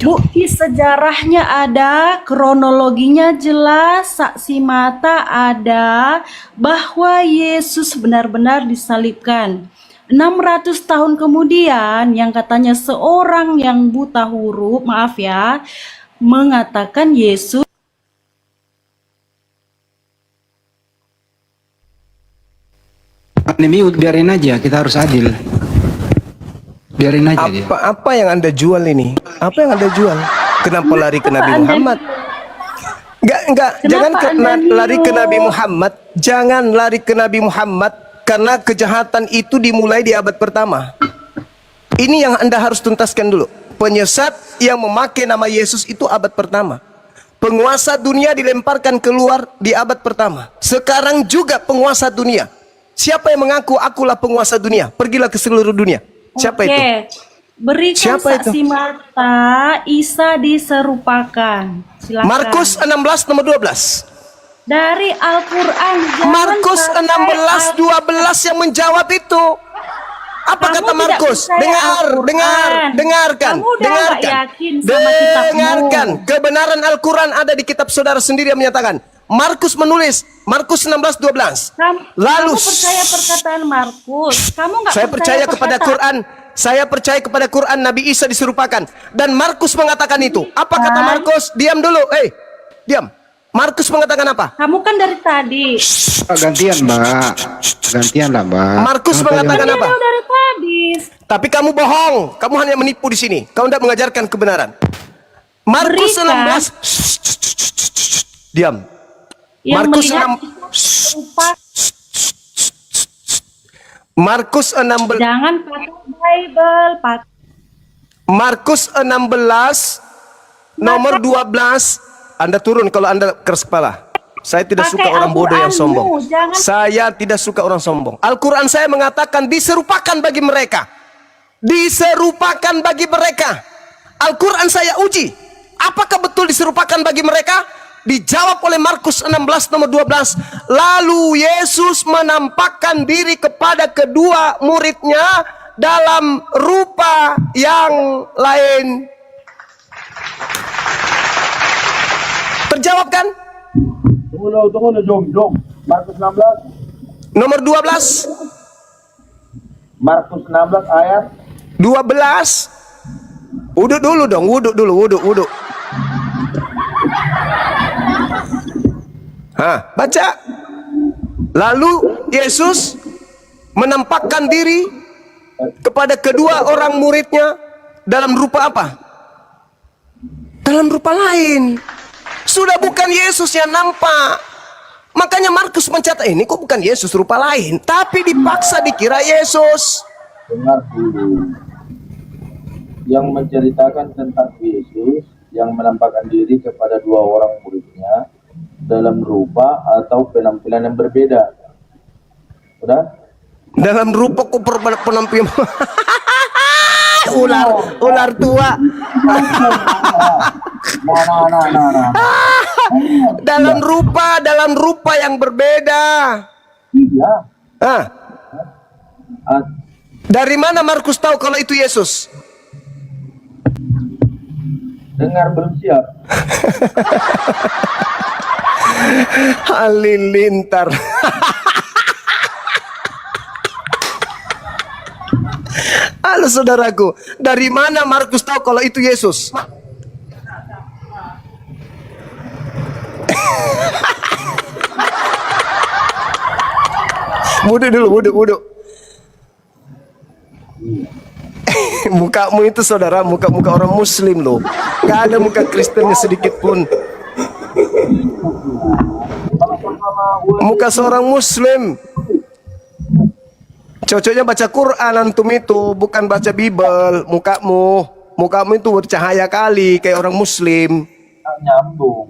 Bukti sejarahnya ada, kronologinya jelas, saksi mata ada bahwa Yesus benar-benar disalibkan. 600 tahun kemudian yang katanya seorang yang buta huruf, maaf ya, mengatakan Yesus Ini biarin aja, kita harus adil. Biarin aja dia. Apa yang Anda jual ini? Apa yang Anda jual? Kenapa lari ke Nabi Muhammad? Enggak, jangan lari ke Nabi Muhammad. Jangan lari ke Nabi Muhammad karena kejahatan itu dimulai di abad pertama. Ini yang Anda harus tuntaskan dulu. Penyesat yang memakai nama Yesus itu abad pertama. Penguasa dunia dilemparkan keluar di abad pertama. Sekarang juga penguasa dunia. Siapa yang mengaku akulah penguasa dunia? Pergilah ke seluruh dunia. Siapa itu? Berikan Siapa saksi itu? mata Isa diserupakan. Silakan. Markus 16 nomor 12. Dari Al-Quran. Markus 16:12 yang menjawab itu. Apa Kamu kata tidak Markus? percaya Dengarkan. Kamu udah nggak yakin sama kitabmu. Dengarkan. Kebenaran Al-Quran ada di kitab saudara sendiri yang menyatakan. Markus menulis Markus 16:12. Lalu kamu percaya perkataan Markus? Kamu nggak saya percaya kepada Quran. Saya percaya kepada Quran Nabi Isa diserupakan dan Markus mengatakan itu. Apa kata Markus? Diam dulu. Diam. Markus mengatakan apa? Kamu kan dari tadi. Gantian, Mbak. Gantian lah, Mbak. Markus mengatakan apa? Dari tadi. Tapi kamu bohong. Kamu hanya menipu di sini. Kau tidak mengajarkan kebenaran. Markus 16. Diam. Markus 6. Markus 16. Jangan pakai Bible, Pak. Markus 16 nomor 12. Anda turun kalau Anda keras kepala. Saya tidak suka orang bodoh yang sombong. Saya tidak suka orang sombong. Al-Quran saya mengatakan diserupakan bagi mereka. Diserupakan bagi mereka. Al-Quran saya uji. Apakah betul diserupakan bagi mereka? Dijawab oleh Markus 16 nomor 12. Lalu Yesus menampakkan diri kepada kedua muridnya dalam rupa yang lain. Terjawab kan? Tunggu, Jom. Markus 16. Nomor 12. Markus 16 ayat 12. Wuduk dulu dong, wuduk. Baca. Lalu Yesus menampakkan diri kepada kedua orang muridnya dalam rupa apa? Dalam rupa lain. Sudah bukan Yesus yang nampak. Makanya Markus mencatat ini kok bukan Yesus, rupa lain, tapi dipaksa dikira Yesus. dengar dulu. Yang menceritakan tentang Yesus yang menampakkan diri kepada dua orang muridnya dalam rupa atau penampilan yang berbeda. Udah? Dalam rupa kok penampilan ular tua. Nah. Dalam rupa yang berbeda. Iya. Dari mana Markus tahu kalau itu Yesus? Dengar belum siap. Halilintar. Halo saudaraku, dari mana Markus tahu kalau itu Yesus? Buduk dulu, buduk. Mukamu itu saudara, muka-muka orang muslim loh. Gak ada muka Kristennya sedikit pun. Muka seorang muslim. Cocoknya baca Quran antum itu, bukan baca Bible. Mukamu itu bercahaya kali kayak orang muslim. Nggak nyambung.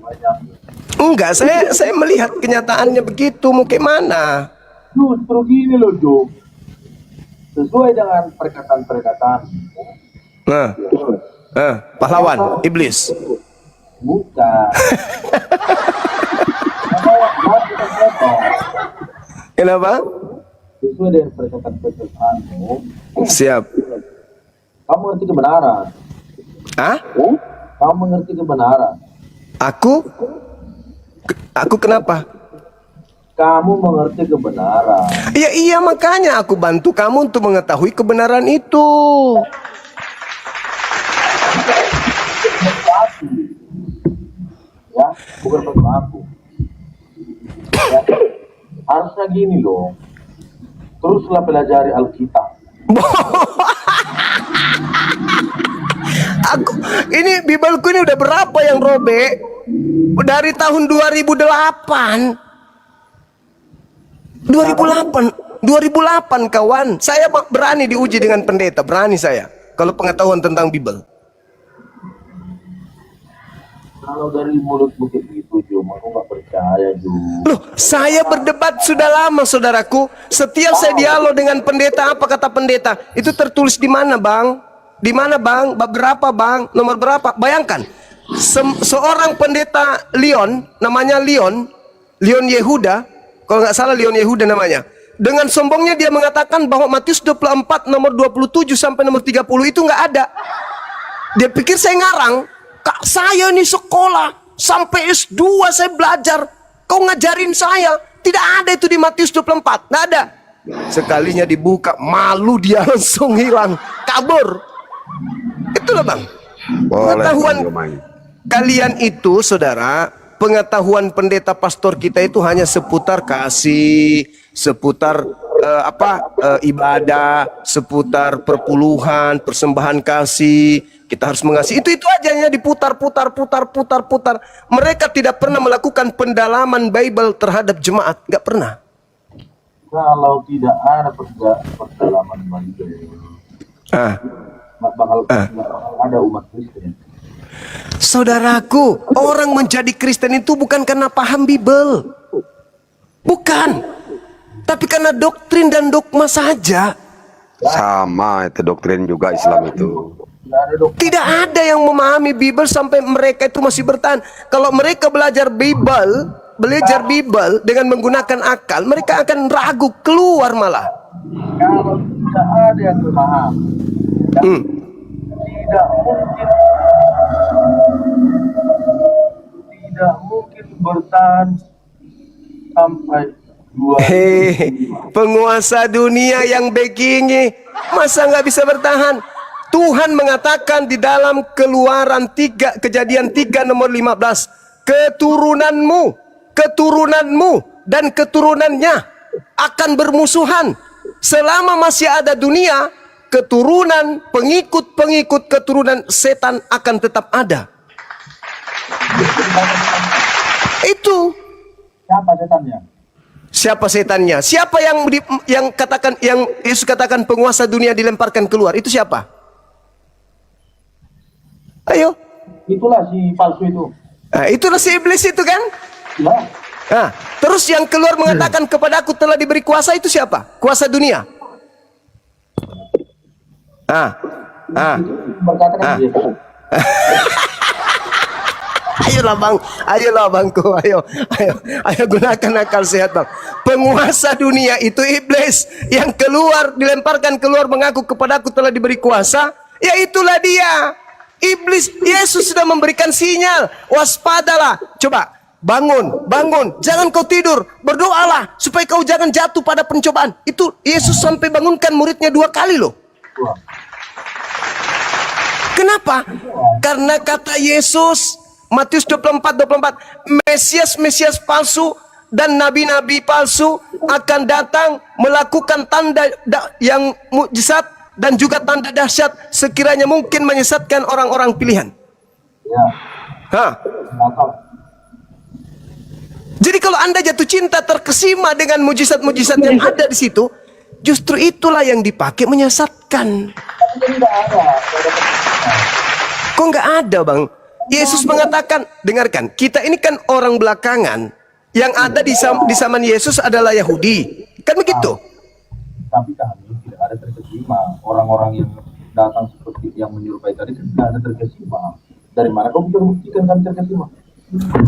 Enggak, saya melihat kenyataannya begitu. Mau kayak mana? Justru gini loh, Jo. Sesuai dengan perkataan-perkataan. Pahlawan, iblis. Bukan. Kenapa? Sesuai dengan perkataan-perkataanmu. Siap. Kamu ngerti kebenaran. Hah? Kamu mengerti kebenaran. Aku kenapa? Kamu mengerti kebenaran. Iya makanya aku bantu kamu untuk mengetahui kebenaran itu. Ya, bukan bantu aku. Ya, harusnya gini loh. Teruslah pelajari Alkitab. Ini Bibelku ini udah berapa yang robek? Dari tahun 2008 kawan. Saya berani diuji dengan pendeta, berani saya. Kalau pengetahuan tentang Bibel. Kalau dari mulut bukit itu, Jum, aku nggak percaya, Jum. Loh, saya berdebat sudah lama, saudaraku. Setiap saya dialog dengan pendeta, apa kata pendeta? Itu tertulis di mana, Bang? Di mana, Bang? Bab berapa, Bang? Nomor berapa? Bayangkan, seorang pendeta Leon, namanya Leon Yehuda, kalau nggak salah Leon Yehuda namanya. Dengan sombongnya dia mengatakan bahwa Matius 24 nomor 27 sampai nomor 30 itu nggak ada. Dia pikir saya ngarang. Kak, saya nih sekolah sampai S2 saya belajar. Kau ngajarin saya. Tidak ada itu di Matius 24. Nggak ada. Sekalinya dibuka, malu dia langsung hilang. Kabur. Itulah Bang. Pengetahuan kalian itu, saudara, pengetahuan pendeta pastor kita itu hanya seputar kasih, seputar ibadah, seputar perpuluhan, persembahan kasih. Kita harus mengasihi. Itu aja hanya diputar. Mereka tidak pernah melakukan pendalaman Bible terhadap jemaat, nggak pernah. Kalau tidak ada pendalaman Bible, bakal ada umat Kristen. Saudaraku, orang menjadi Kristen itu bukan karena paham Bible. Bukan. Tapi karena doktrin dan dogma saja. Sama itu doktrin juga Islam itu. Tidak ada yang memahami Bible sampai mereka itu masih bertahan. Kalau mereka belajar Bible dengan menggunakan akal, mereka akan ragu, keluar malah. Kalau tidak ada yang memahami, tidak mungkin bertahan sampai penguasa dunia yang begini masa nggak bisa bertahan? Tuhan mengatakan di dalam Keluaran 3, Kejadian 3 nomor 15, keturunanmu dan keturunannya akan bermusuhan. Selama masih ada dunia, keturunan, pengikut keturunan setan akan tetap ada. Itu. Siapa setannya? Siapa setannya? Siapa yang Yesus katakan penguasa dunia dilemparkan keluar? Itu siapa? Ayo. Itulah si palsu itu. Nah, itulah si iblis itu kan? Ya. Nah, terus yang keluar mengatakan kepadaku telah diberi kuasa itu siapa? Kuasa dunia. Berkata kan dia. Ayolah bangku, ayo gunakan akal sehat bang. Penguasa dunia itu iblis yang keluar, dilemparkan keluar mengaku kepadaku telah diberi kuasa. Ya itulah dia, iblis. Yesus sudah memberikan sinyal, waspadalah. Coba bangun, jangan kau tidur, berdoalah supaya kau jangan jatuh pada pencobaan. Itu Yesus sampai bangunkan muridnya 2 kali loh. Kenapa? Karena kata Yesus Matius 24, Mesias palsu dan nabi-nabi palsu akan datang melakukan tanda yang mukjizat dan juga tanda dahsyat sekiranya mungkin menyesatkan orang-orang pilihan. Jadi kalau Anda jatuh cinta terkesima dengan mujizat-mujizat yang ada di situ, justru itulah yang dipakai menyesatkan. Kok nggak ada bang? Yesus mengatakan, dengarkan, kita ini kan orang belakangan, yang ada di zaman Yesus adalah Yahudi, kan begitu? Tapi kami tidak ada terkesima. Orang-orang yang datang seperti yang menyerupai tadi tidak ada terkesima. Dari mana kau bisa membuktikan kami terkesima?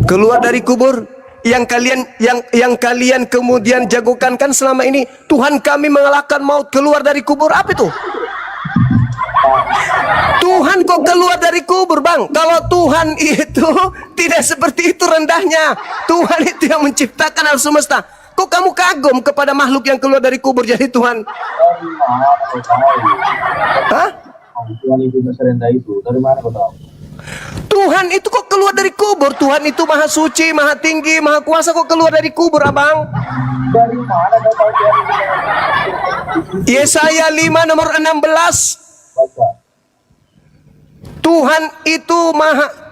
Keluar dari kubur yang kalian kemudian jagokan kan selama ini, Tuhan kami mengalahkan maut, keluar dari kubur, apa itu? Tuhan kok keluar dari kubur bang? Kalau Tuhan itu tidak seperti itu rendahnya. Tuhan itu yang menciptakan alam semesta. Kok kamu kagum kepada makhluk yang keluar dari kubur jadi Tuhan? Hah? Tuhan itu tidak serendah itu. Dari mana kau tahu? Tuhan itu kok keluar dari kubur? Tuhan itu maha suci, maha tinggi, maha kuasa, kok keluar dari kubur abang? Dari mana kau tahu dia? Yesaya 5 nomor 16. Baca. Tuhan itu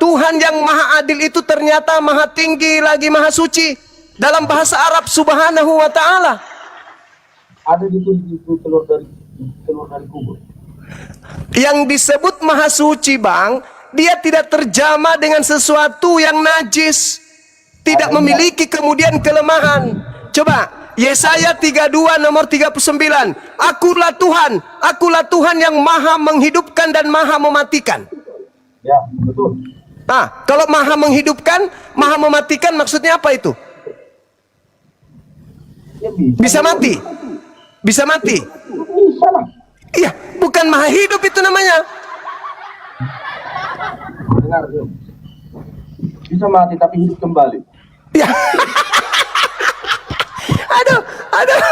Tuhan yang maha adil itu ternyata maha tinggi lagi maha suci. Dalam bahasa Arab subhanahu wa ta'ala. Ada ditulis itu keluar dari kubur. Yang disebut maha suci bang, dia tidak terjamah dengan sesuatu yang najis, tidak memiliki kemudian kelemahan. Coba Yesaya 32 nomor 39. Akulah Tuhan yang maha menghidupkan dan maha mematikan. Ya, betul. Nah, kalau maha menghidupkan, maha mematikan maksudnya apa itu? Ya, Bisa mati? Bisa mati? Bisa lah. Iya, bukan maha hidup itu namanya. Dengar, Jom. Bisa mati tapi hidup kembali. Ya. Aduh.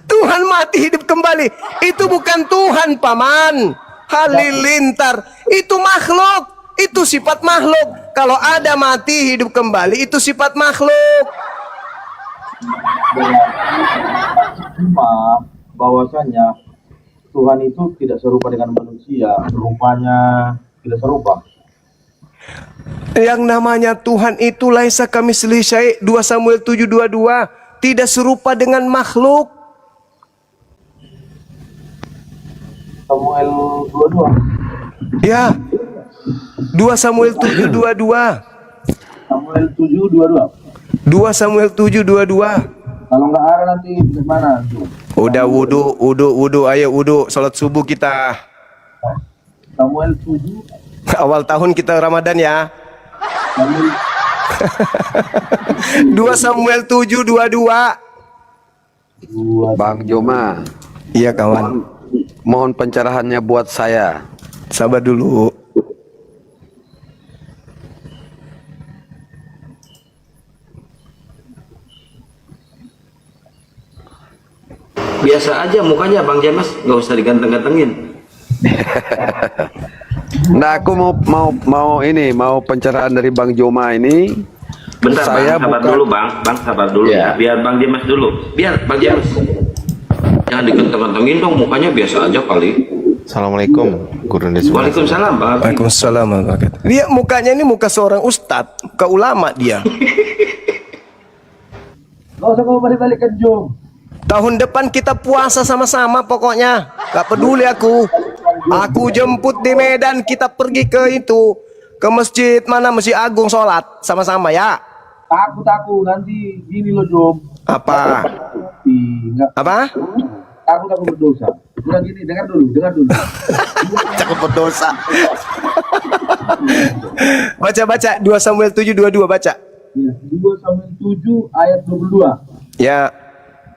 Tuhan mati hidup kembali. Itu bukan Tuhan paman. Halilintar. Itu makhluk. Itu sifat makhluk. Kalau ada mati hidup kembali, itu sifat makhluk. Cuma bahwasanya Tuhan itu tidak serupa dengan manusia. Rupanya tidak serupa. Yang namanya Tuhan itu laisa kamitslihi syai', 2 Samuel 7:22, tidak serupa dengan makhluk. Samuel 22. Ya. 2 Samuel 7:22. Samuel 7:22. 2 Samuel 7:22. Kalau nggak ada nanti gimana? Udah wudu, ayo wudu, salat subuh kita. Samuel 7. Awal tahun kita Ramadan ya. 2 Samuel 7:22. Bang Joma, Iya kawan. mohon pencerahannya buat saya. Sabar dulu. Biasa aja mukanya Bang James, nggak usah diganteng-gantengin. Nah, aku mau pencerahan dari Bang Joma ini. Bentar Saya Bang, sabar bukan- dulu Bang sabar dulu Ya. ya. Biar Bang James dulu. Biar Bang James. Jangan diganteng-gantengin dong, mukanya biasa aja kali. Assalamualaikum, Guru Niswa. Waalaikumsalam Bang. Waalaikumsalam warahmatullahi wabarakatuh. Dia mukanya ini muka seorang ustadz, muka ulama dia. Nggak usah kau balik-balikan, Jom. Tahun depan kita puasa sama-sama pokoknya. Gak peduli aku. Aku jemput di Medan, kita pergi ke itu, ke masjid mana, Masjid Agung, sholat sama-sama ya. Takut aku nanti gini loh, Jom. Apa? Ingat. Apa? Aku berdosa. Bilang gini, dengar dulu. Cakep berdosa. Baca 2 Samuel 7:22 baca. Ya, 2 Samuel 7 ayat 22. Ya.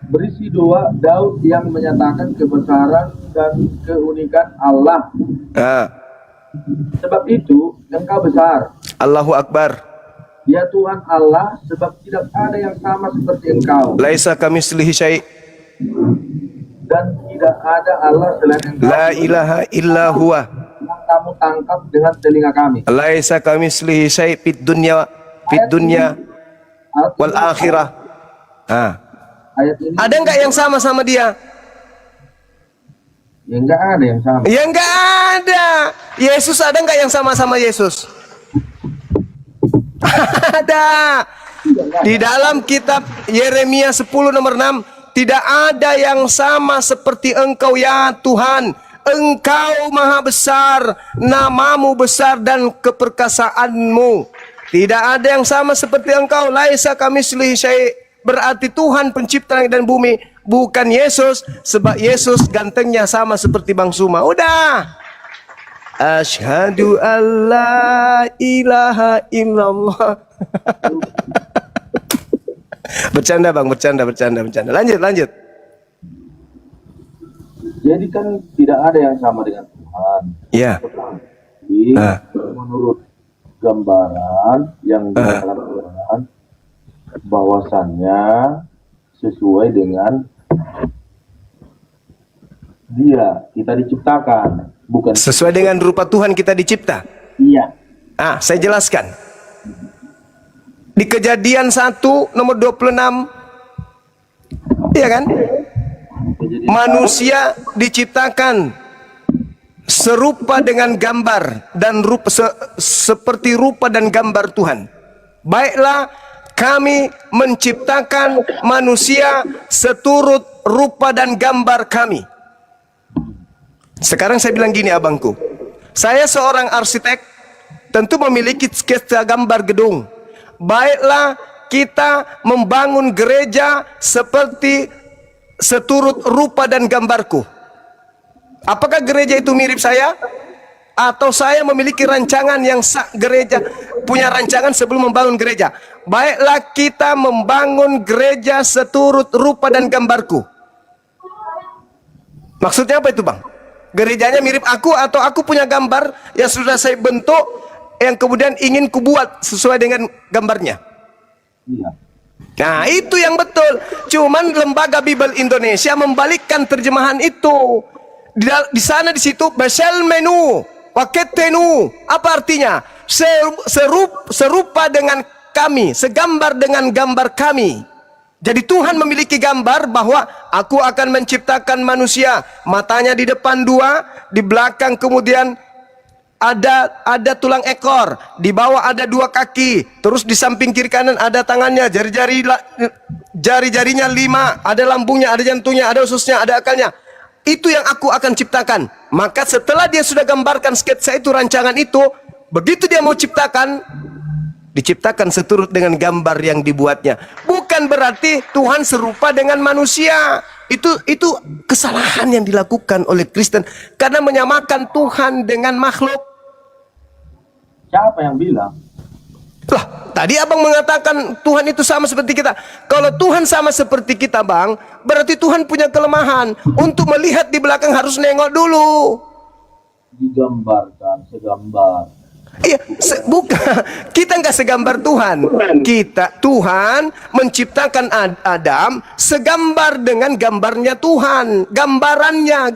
Berisi doa Daud yang menyatakan kebesaran dan keunikan Allah. Ah. Sebab itu engkau besar, Allahu Akbar. ya Tuhan Allah, sebab tidak ada yang sama seperti engkau. Laisa kamitslihi syai'. Dan tidak ada Allah selain engkau. La ilaha illa huwa. Yang kamu tangkap dengan telinga kami. Laisa kamitslihi syai' fid dunya wal akhirah. Ah. Ayat ini Ada enggak yang sama sama dia? ya enggak ada yang sama. Ya enggak ada. Yesus ada enggak yang sama-sama Yesus? Ada. Di dalam kitab Yeremia 10 nomor 6, tidak ada yang sama seperti engkau ya Tuhan. Engkau maha besar, namamu besar dan keperkasaanmu. Tidak ada yang sama seperti engkau. Laisa kamitslihi syai'. Berarti Tuhan pencipta langit dan bumi, bukan Yesus, sebab Yesus gantengnya sama seperti Bang Suma. Udah. Asyhadu alla ilaha illallah. Bercanda Bang, bercanda. Lanjut. Jadi kan tidak ada yang sama dengan Tuhan. Ya. Jadi, menurut gambaran yang dikatakan Tuhan, bahwasannya sesuai dengan dia kita diciptakan, bukan Sesuai dengan rupa Tuhan kita dicipta. iya. Saya jelaskan. Di Kejadian 1 nomor 26, iya kan? Manusia diciptakan serupa dengan gambar dan rupa seperti rupa dan gambar Tuhan. Baiklah, kami menciptakan manusia seturut rupa dan gambar kami. Sekarang saya bilang gini abangku, saya seorang arsitek, tentu memiliki sketsa gambar gedung. Baiklah, kita membangun gereja seperti seturut rupa dan gambarku. Apakah gereja itu mirip saya? Atau saya memiliki rancangan yang gereja punya rancangan sebelum membangun gereja? Baiklah, kita membangun gereja seturut rupa dan gambarku. Maksudnya apa itu Bang? Gerejanya mirip aku atau aku punya gambar yang sudah saya bentuk yang kemudian ingin kubuat sesuai dengan gambarnya? Iya. Nah itu yang betul. Cuman Lembaga Bible Indonesia membalikkan terjemahan itu. Di situ basel menu waketenu, apa artinya? Serupa dengan kami, segambar dengan gambar kami. Jadi Tuhan memiliki gambar bahwa aku akan menciptakan manusia, matanya di depan 2, di belakang kemudian ada tulang ekor, di bawah ada 2 kaki, terus di samping kiri kanan ada tangannya, jari-jarinya 5, ada lambungnya, ada jantungnya, ada ususnya, ada akalnya. Itu yang aku akan ciptakan. Maka setelah dia sudah gambarkan sketsa itu, rancangan itu, begitu dia mau ciptakan, diciptakan seturut dengan gambar yang dibuatnya. Bukan berarti Tuhan serupa dengan manusia. Itu kesalahan yang dilakukan oleh Kristen karena menyamakan Tuhan dengan makhluk. Siapa yang bilang? Lah, tadi abang mengatakan Tuhan itu sama seperti kita. Kalau Tuhan sama seperti kita bang, berarti Tuhan punya kelemahan. Untuk melihat di belakang harus nengok dulu. Digambarkan segambar. Iya, bukan. Kita nggak segambar Tuhan. Tuhan menciptakan Adam segambar dengan gambarnya Tuhan. Gambarannya.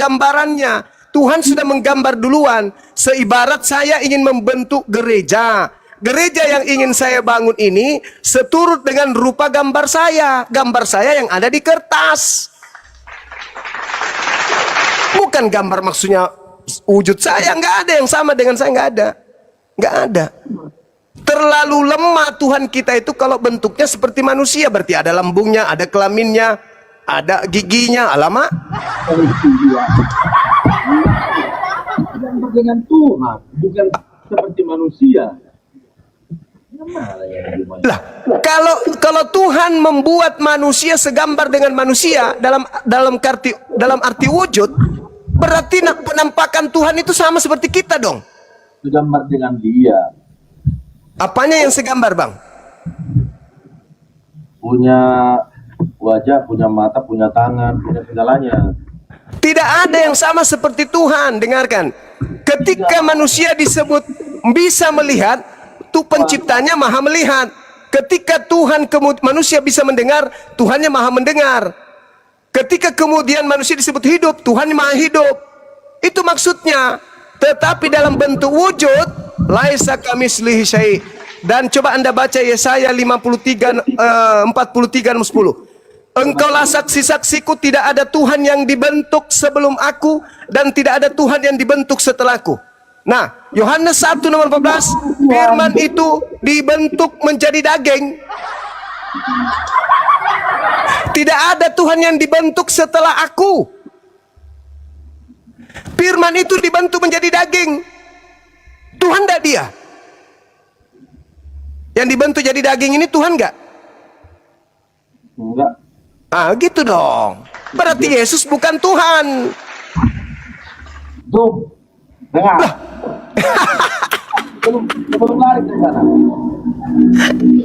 Tuhan sudah menggambar duluan. Seibarat saya ingin membentuk gereja. Gereja yang ingin saya bangun ini seturut dengan rupa gambar saya. Gambar saya yang ada di kertas. Bukan gambar maksudnya wujud saya. Nggak ada yang sama dengan saya, nggak ada. Nggak ada. Terlalu lemah Tuhan kita itu kalau bentuknya seperti manusia. Berarti ada lambungnya, ada kelaminnya, ada giginya. Alamak. Dengan Tuhan, bukan seperti manusia. Lah, kalau Tuhan membuat manusia segambar dengan manusia dalam arti wujud, berarti penampakan Tuhan itu sama seperti kita dong. Segambar dengan dia. Apanya yang segambar, Bang? Punya wajah, punya mata, punya tangan, punya segalanya. Tidak ada yang sama seperti Tuhan. Dengarkan, ketika manusia disebut bisa melihat, tuh penciptanya maha melihat. Ketika manusia bisa mendengar, Tuhannya maha mendengar. Ketika kemudian manusia disebut hidup, Tuhannya maha hidup. Itu maksudnya. Tetapi dalam bentuk wujud, laisa kamitslihi syai'. Dan coba Anda baca Yesaya 43 43 dan 10. Engkaulah saksi-saksiku, tidak ada Tuhan yang dibentuk sebelum aku dan tidak ada Tuhan yang dibentuk setelahku. Nah, Yohanes 1 nomor 14, firman itu dibentuk menjadi daging. Tidak ada Tuhan yang dibentuk setelah aku. Firman itu dibentuk menjadi daging. Tuhan enggak dia? Yang dibentuk jadi daging ini Tuhan enggak? Enggak. Ah, gitu dong. Berarti Yesus bukan Tuhan. Tuh, dengar. Sebelum lari ke sana.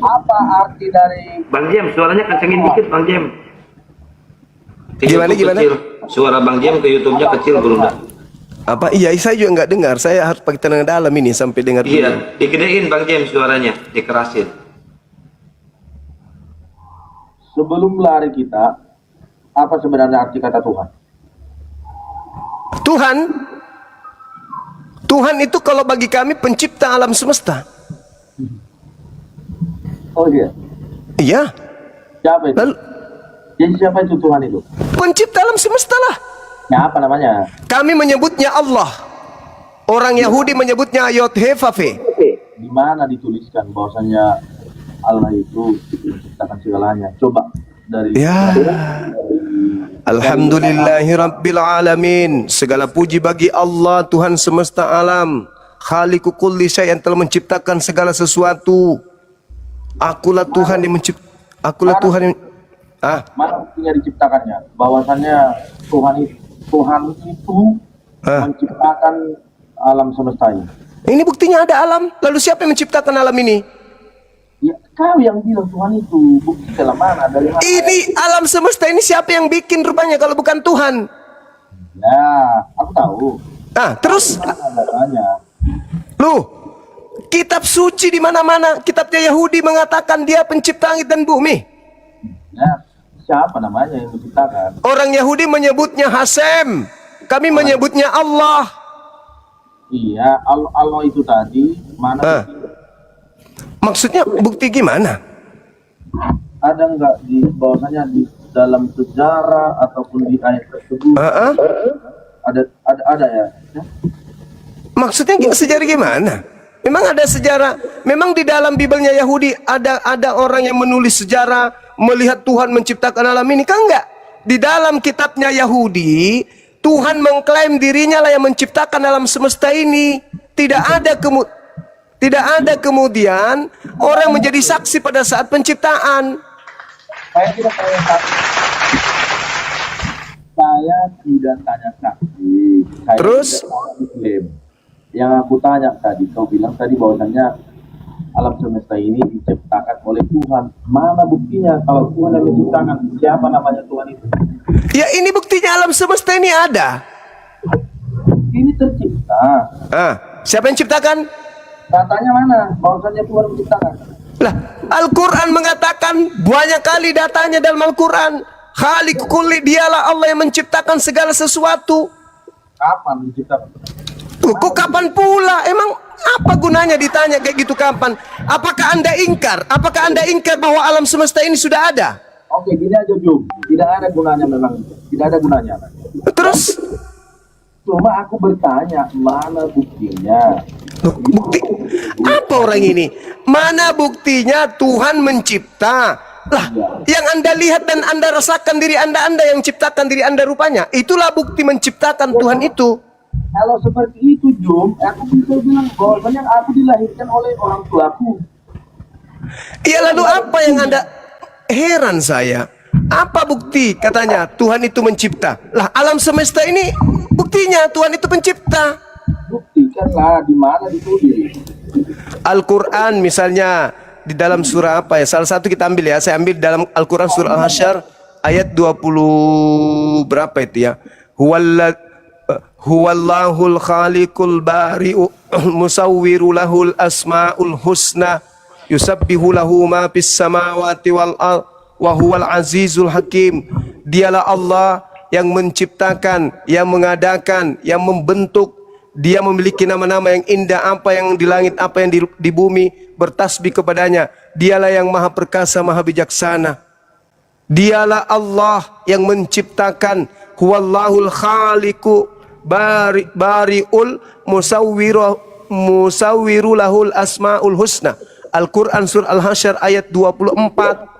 Apa arti dari Bang Jem, suaranya kencengin dikit Bang Jem. Ke Gimana? Kecil. Suara Bang Jem ke YouTube-nya kecil Gurunda. Apa? Iya, saya juga nggak dengar. Saya harus pakai tenaga dalam ini sampai dengar. Iya, digedein Bang Jem suaranya, dikerasin. sebelum lari kita, apa sebenarnya arti kata Tuhan? Tuhan itu kalau bagi kami pencipta alam semesta. Oh iya. Iya. Siapa itu? Lalu Jadi siapa itu Tuhan itu? pencipta alam semesta lah. Ya, apa namanya? Kami menyebutnya Allah. Orang Yahudi menyebutnya Yod-He-Vav-He. Di mana dituliskan bahwasanya Allah itu menciptakan segalanya? Coba dari Ya. Alhamdulillahirabbil alamin. Segala puji bagi Allah, Tuhan semesta alam. Khaliqu kulli syai' yang telah menciptakan segala sesuatu. Akulah Tuhan yang Akulah Tuhan yang mana buktinya diciptakannya? Bahwasannya Tuhan itu menciptakan alam semesta ini. Ini buktinya ada alam. Lalu siapa yang menciptakan alam ini? Ya, kau yang bilang Tuhan itu bukti dalam mana? Dari mana? Ini alam semesta ini siapa yang bikin rupanya kalau bukan Tuhan? Ya, aku tahu. Terus Adanya. Loh, kitab suci di mana-mana, kitabnya Yahudi mengatakan dia pencipta langit dan bumi. Ya, siapa namanya yang menciptakan? Orang Yahudi menyebutnya Hasem. Kami menyebutnya Allah. Iya, Allah itu tadi mana? Buktinya? Maksudnya bukti gimana? Ada nggak di bahwasanya di dalam sejarah ataupun di ayat tersebut? Ada ya? Maksudnya sejarah gimana? Memang ada sejarah. Memang di dalam Bibelnya Yahudi ada orang yang menulis sejarah melihat Tuhan menciptakan alam ini, kan enggak? Di dalam kitabnya Yahudi, Tuhan mengklaim dirinya lah yang menciptakan alam semesta ini. Tidak ada kemudian orang menjadi saksi pada saat penciptaan. Saya tidak tanya saksi. Saya tidak tanya saksi. Saya Terus? tidak klaim. Yang aku tanya tadi, kau bilang tadi bahwasannya alam semesta ini diciptakan oleh Tuhan. Mana buktinya kalau Tuhan yang menciptakan? Siapa namanya Tuhan itu? Ya, ini buktinya alam semesta ini ada. Ini tercipta. Siapa yang ciptakan? Katanya mana? Bahwasannya Tuhan menciptakan. Lah, Al-Quran mengatakan banyak kali datanya dalam Al-Quran. Khaliqu kulli, dialah Allah yang menciptakan segala sesuatu. Kapan menciptakan? Kok kapan pula? Emang apa gunanya ditanya kayak gitu kapan? Apakah Anda ingkar? Apakah Anda ingkar bahwa alam semesta ini sudah ada? Oke, gini aja Jum. Tidak ada gunanya memang. Tidak ada gunanya. Terus? Cuma aku bertanya, mana buktinya? Bukti? Apa orang ini? Mana buktinya Tuhan mencipta? Lah, yang Anda lihat dan Anda rasakan diri Anda yang ciptakan diri Anda rupanya. Itulah bukti menciptakan Tuhan itu. Kalau seperti itu, Jum, aku bisa bilang bahwasanya aku dilahirkan oleh orang tuaku. Ya lalu apa yang Anda heran saya? Apa bukti katanya Tuhan itu mencipta? Lah alam semesta ini buktinya Tuhan itu pencipta. Buktikanlah di mana ditulis. Al-Quran misalnya di dalam surah apa ya? Salah satu kita ambil ya. Saya ambil dalam Al-Quran surah Al-Hasyr ayat 20 berapa itu ya? Huwallahul khaliqul bari'u musawwiru lahul asmaul husna yusabbihu lahu ma fis samawati wal ardh wa huwal azizul hakim. Dialah Allah yang menciptakan, yang mengadakan, yang membentuk. Dia memiliki nama-nama yang indah, apa yang di langit, apa yang di bumi, bertasbih kepadanya. Dialah yang maha perkasa, maha bijaksana. Dialah Allah yang menciptakan. Huwallahul khaliqu bari'ul musawwiru lahul asmaul husna. Al-Quran surah Al-Hasyr ayat 24.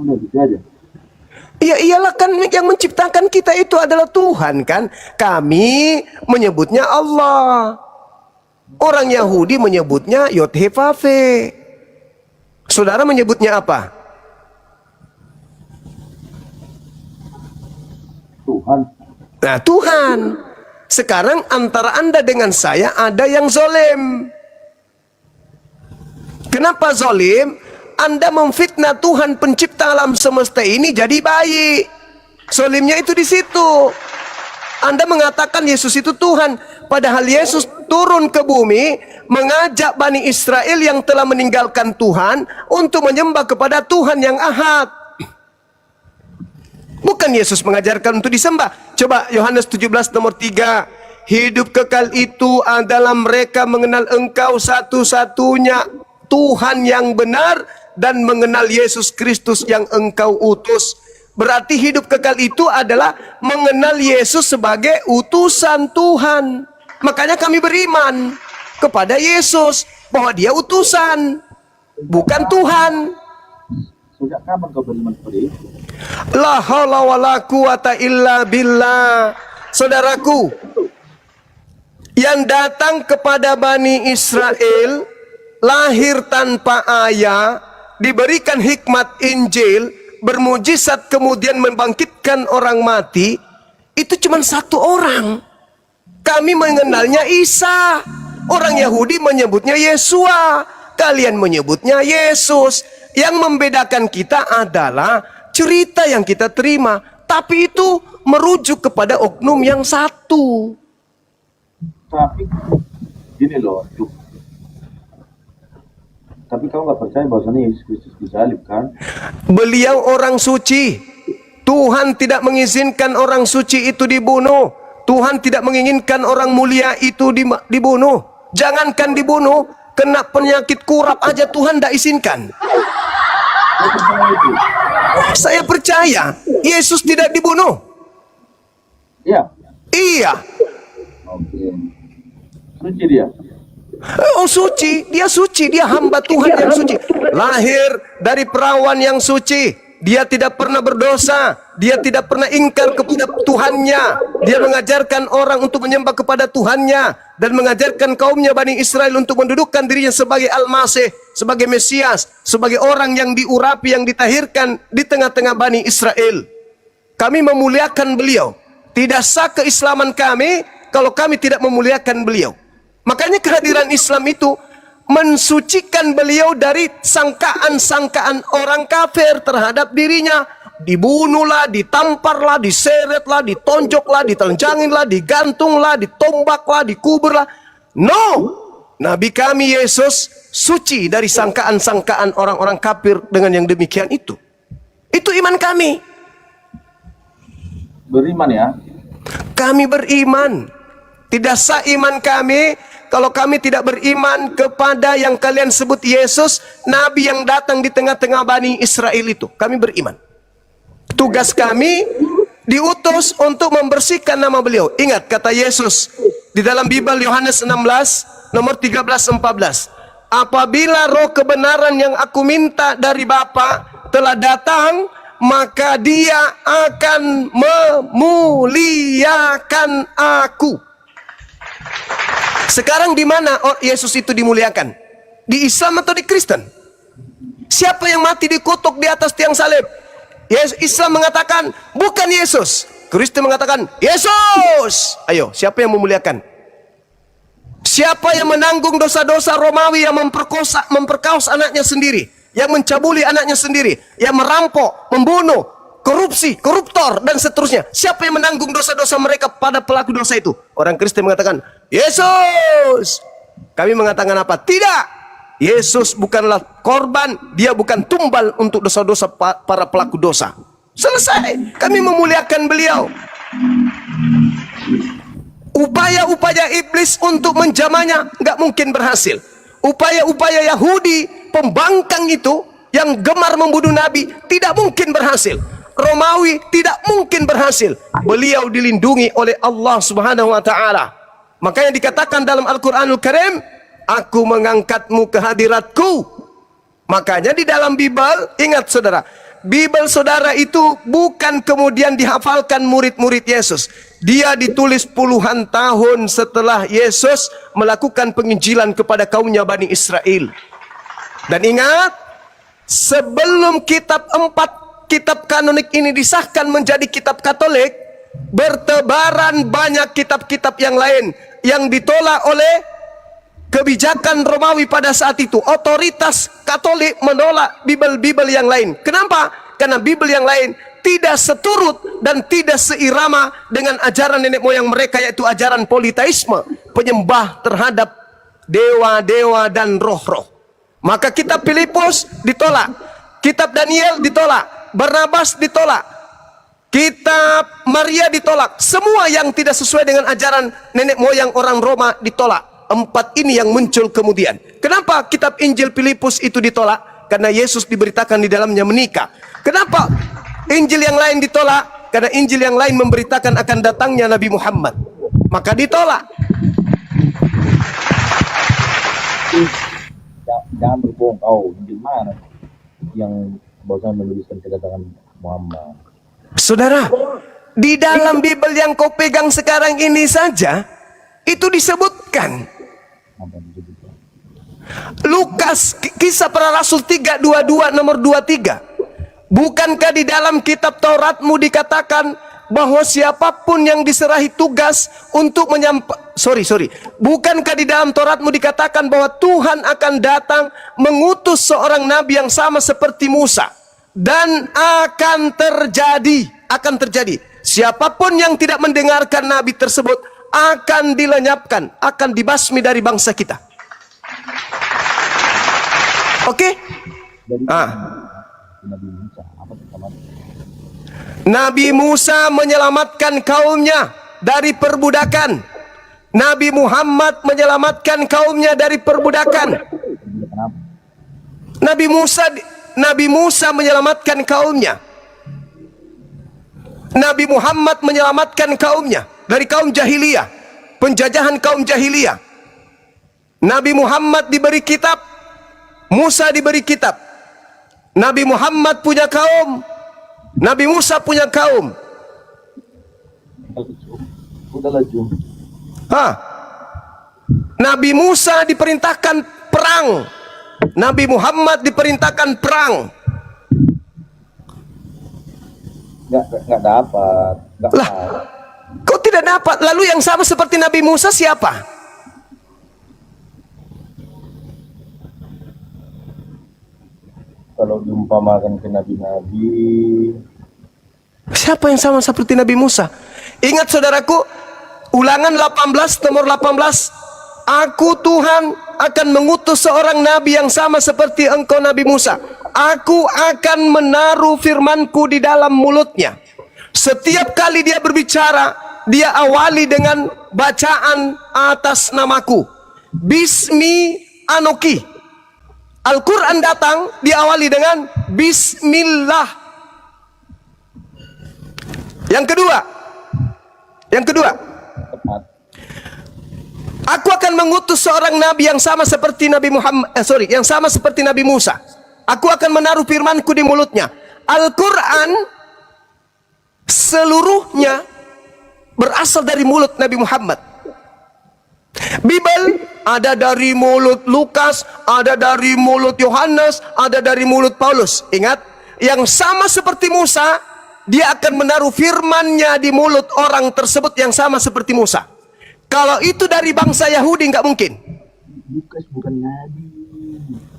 Udah gitu aja. Ya iyalah kan yang menciptakan kita itu adalah Tuhan kan. Kami menyebutnya Allah. Orang Yahudi menyebutnya Yod-He-Vav-He. Saudara menyebutnya apa? Tuhan. Nah Tuhan. Sekarang antara Anda dengan saya ada yang zolim. Kenapa zolim? Anda memfitnah Tuhan pencipta alam semesta ini jadi baik. Zolimnya itu di situ. Anda mengatakan Yesus itu Tuhan, padahal Yesus turun ke bumi mengajak Bani Israel yang telah meninggalkan Tuhan untuk menyembah kepada Tuhan yang ahad. Bukan Yesus mengajarkan untuk disembah. Coba Yohanes 17 nomor 3. Hidup kekal itu adalah mereka mengenal Engkau satu-satunya Tuhan yang benar dan mengenal Yesus Kristus yang Engkau utus. Berarti hidup kekal itu adalah mengenal Yesus sebagai utusan Tuhan. Makanya kami beriman kepada Yesus bahwa Dia utusan, bukan Tuhan. Sejak kapan kau beriman seperti itu? La haula wala quwata illa billah. Saudaraku, yang datang kepada Bani Israel lahir tanpa ayah, diberikan hikmat Injil, bermujizat kemudian membangkitkan orang mati, itu cuma satu orang. Kami mengenalnya Isa. Orang Yahudi menyebutnya Yesua. Kalian menyebutnya Yesus. Yang membedakan kita adalah cerita yang kita terima. Tapi itu merujuk kepada oknum yang satu. Tapi gini loh, tapi kau nggak percaya bahwasanya Yesus Kristus disalib kan? Beliau orang suci. Tuhan tidak mengizinkan orang suci itu dibunuh. Tuhan tidak menginginkan orang mulia itu dibunuh. Jangankan dibunuh, kena penyakit kurap aja Tuhan tidak izinkan. Saya percaya Yesus tidak dibunuh. Iya. Iya. Oke. Suci dia. Oh suci, dia hamba Tuhan yang suci. Lahir dari perawan yang suci. Dia tidak pernah berdosa. Dia tidak pernah ingkar kepada Tuhannya. Dia mengajarkan orang untuk menyembah kepada Tuhannya. Dan mengajarkan kaumnya Bani Israel untuk mendudukkan dirinya sebagai Al-Masih, sebagai Mesias, sebagai orang yang diurapi, yang ditahirkan di tengah-tengah Bani Israel. Kami memuliakan beliau. Tidak sah keislaman kami kalau kami tidak memuliakan beliau. Makanya kehadiran Islam itu mensucikan beliau dari sangkaan-sangkaan orang kafir terhadap dirinya. Dibunuhlah, ditamparlah, diseretlah, ditonjoklah, ditelanjanginlah, digantunglah, ditombaklah, dikuburlah. No! Nabi kami Yesus suci dari sangkaan-sangkaan orang-orang kafir dengan yang demikian itu. Itu iman kami. Beriman ya. Kami beriman. Tidak sah iman kami kalau kami tidak beriman kepada yang kalian sebut Yesus, Nabi yang datang di tengah-tengah Bani Israel itu. Kami beriman. Tugas kami diutus untuk membersihkan nama beliau. Ingat kata Yesus di dalam Bible Yohanes 16 nomor 13-14. Apabila roh kebenaran yang aku minta dari Bapa telah datang, maka dia akan memuliakan aku. Sekarang di mana Yesus itu dimuliakan? Di Islam atau di Kristen? Siapa yang mati dikutuk di atas tiang salib? Islam mengatakan bukan Yesus. Kristen mengatakan Yesus. Ayo, siapa yang memuliakan? Siapa yang menanggung dosa-dosa Romawi yang memperkaos anaknya sendiri, yang mencabuli anaknya sendiri, yang merampok, membunuh, korupsi, koruptor, dan seterusnya? Siapa yang menanggung dosa-dosa mereka pada pelaku dosa itu? Orang Kristen mengatakan Yesus. Kami mengatakan apa? Tidak. Yesus bukanlah korban, dia bukan tumbal untuk dosa-dosa para pelaku dosa. Selesai. Kami memuliakan beliau. Upaya-upaya iblis untuk menjamahnya nggak mungkin berhasil. Upaya-upaya Yahudi pembangkang itu yang gemar membunuh Nabi tidak mungkin berhasil. Romawi tidak mungkin berhasil. Beliau dilindungi oleh Allah Subhanahu wa taala. Makanya dikatakan dalam Al-Qur'anul Karim, aku mengangkatmu ke hadiratku. Makanya di dalam Bible, ingat saudara, Bible saudara itu bukan kemudian dihafalkan murid-murid Yesus. Dia ditulis puluhan tahun setelah Yesus melakukan penginjilan kepada kaumnya Bani Israel. Dan ingat, sebelum kitab kanonik ini disahkan menjadi kitab Katolik, bertebaran banyak kitab-kitab yang lain yang ditolak oleh kebijakan Romawi pada saat itu. Otoritas Katolik menolak Bible yang lain. Kenapa? Karena Bible yang lain tidak seturut dan tidak seirama dengan ajaran nenek moyang mereka, yaitu ajaran politeisme, penyembah terhadap dewa-dewa dan roh-roh. Maka kitab Filipus ditolak, kitab Daniel ditolak, Barnabas ditolak, kitab Maria ditolak. Semua yang tidak sesuai dengan ajaran nenek moyang orang Roma ditolak. 4 ini yang muncul kemudian. Kenapa kitab Injil Filipus itu ditolak? Karena Yesus diberitakan di dalamnya menikah. Kenapa Injil yang lain ditolak? Karena Injil yang lain memberitakan akan datangnya Nabi Muhammad. Maka ditolak. Jangan berbohong kau. Injil mana yang barusan menuliskan kedatangan Muhammad? Saudara, di dalam Bible yang kau pegang sekarang ini saja itu disebutkan. Lukas, Kisah Para Rasul 3:22 nomor 23. Bukankah di dalam kitab Tauratmu dikatakan bahwa siapapun yang diserahi tugas untuk bukankah di dalam Tauratmu dikatakan bahwa Tuhan akan datang mengutus seorang nabi yang sama seperti Musa, dan akan terjadi siapapun yang tidak mendengarkan nabi tersebut akan dilenyapkan, akan dibasmi dari bangsa kita. Oke? Nabi Musa menyelamatkan kaumnya dari perbudakan. Nabi Muhammad menyelamatkan kaumnya dari perbudakan. Nabi Musa menyelamatkan kaumnya. Nabi Muhammad menyelamatkan kaumnya dari kaum jahiliyah, penjajahan kaum jahiliyah. Nabi Muhammad diberi kitab, Musa diberi kitab. Nabi Muhammad punya kaum, Nabi Musa punya kaum. Nabi Musa diperintahkan perang, Nabi Muhammad diperintahkan perang. Nggak dapat. Lah, kau tidak dapat. Lalu yang sama seperti Nabi Musa siapa? Kalau diumpamakan ke nabi-nabi, siapa yang sama seperti Nabi Musa? Ingat saudaraku, Ulangan 18 nomor 18. Aku Tuhan akan mengutus seorang nabi yang sama seperti engkau Nabi Musa. Aku akan menaruh firmanku di dalam mulutnya. Setiap kali dia berbicara, dia awali dengan bacaan atas namaku. Bismi Anoki. Al-Quran datang diawali dengan Bismillah. Yang kedua, aku akan mengutus seorang nabi yang sama seperti Nabi yang sama seperti Nabi Musa. Aku akan menaruh firmanku di mulutnya. Al-Quran seluruhnya berasal dari mulut Nabi Muhammad. Bible ada dari mulut Lukas, ada dari mulut Yohanes, ada dari mulut Paulus. Ingat, yang sama seperti Musa, dia akan menaruh firman-Nya di mulut orang tersebut yang sama seperti Musa. Kalau itu dari bangsa Yahudi nggak mungkin. Lukas bukan nabi,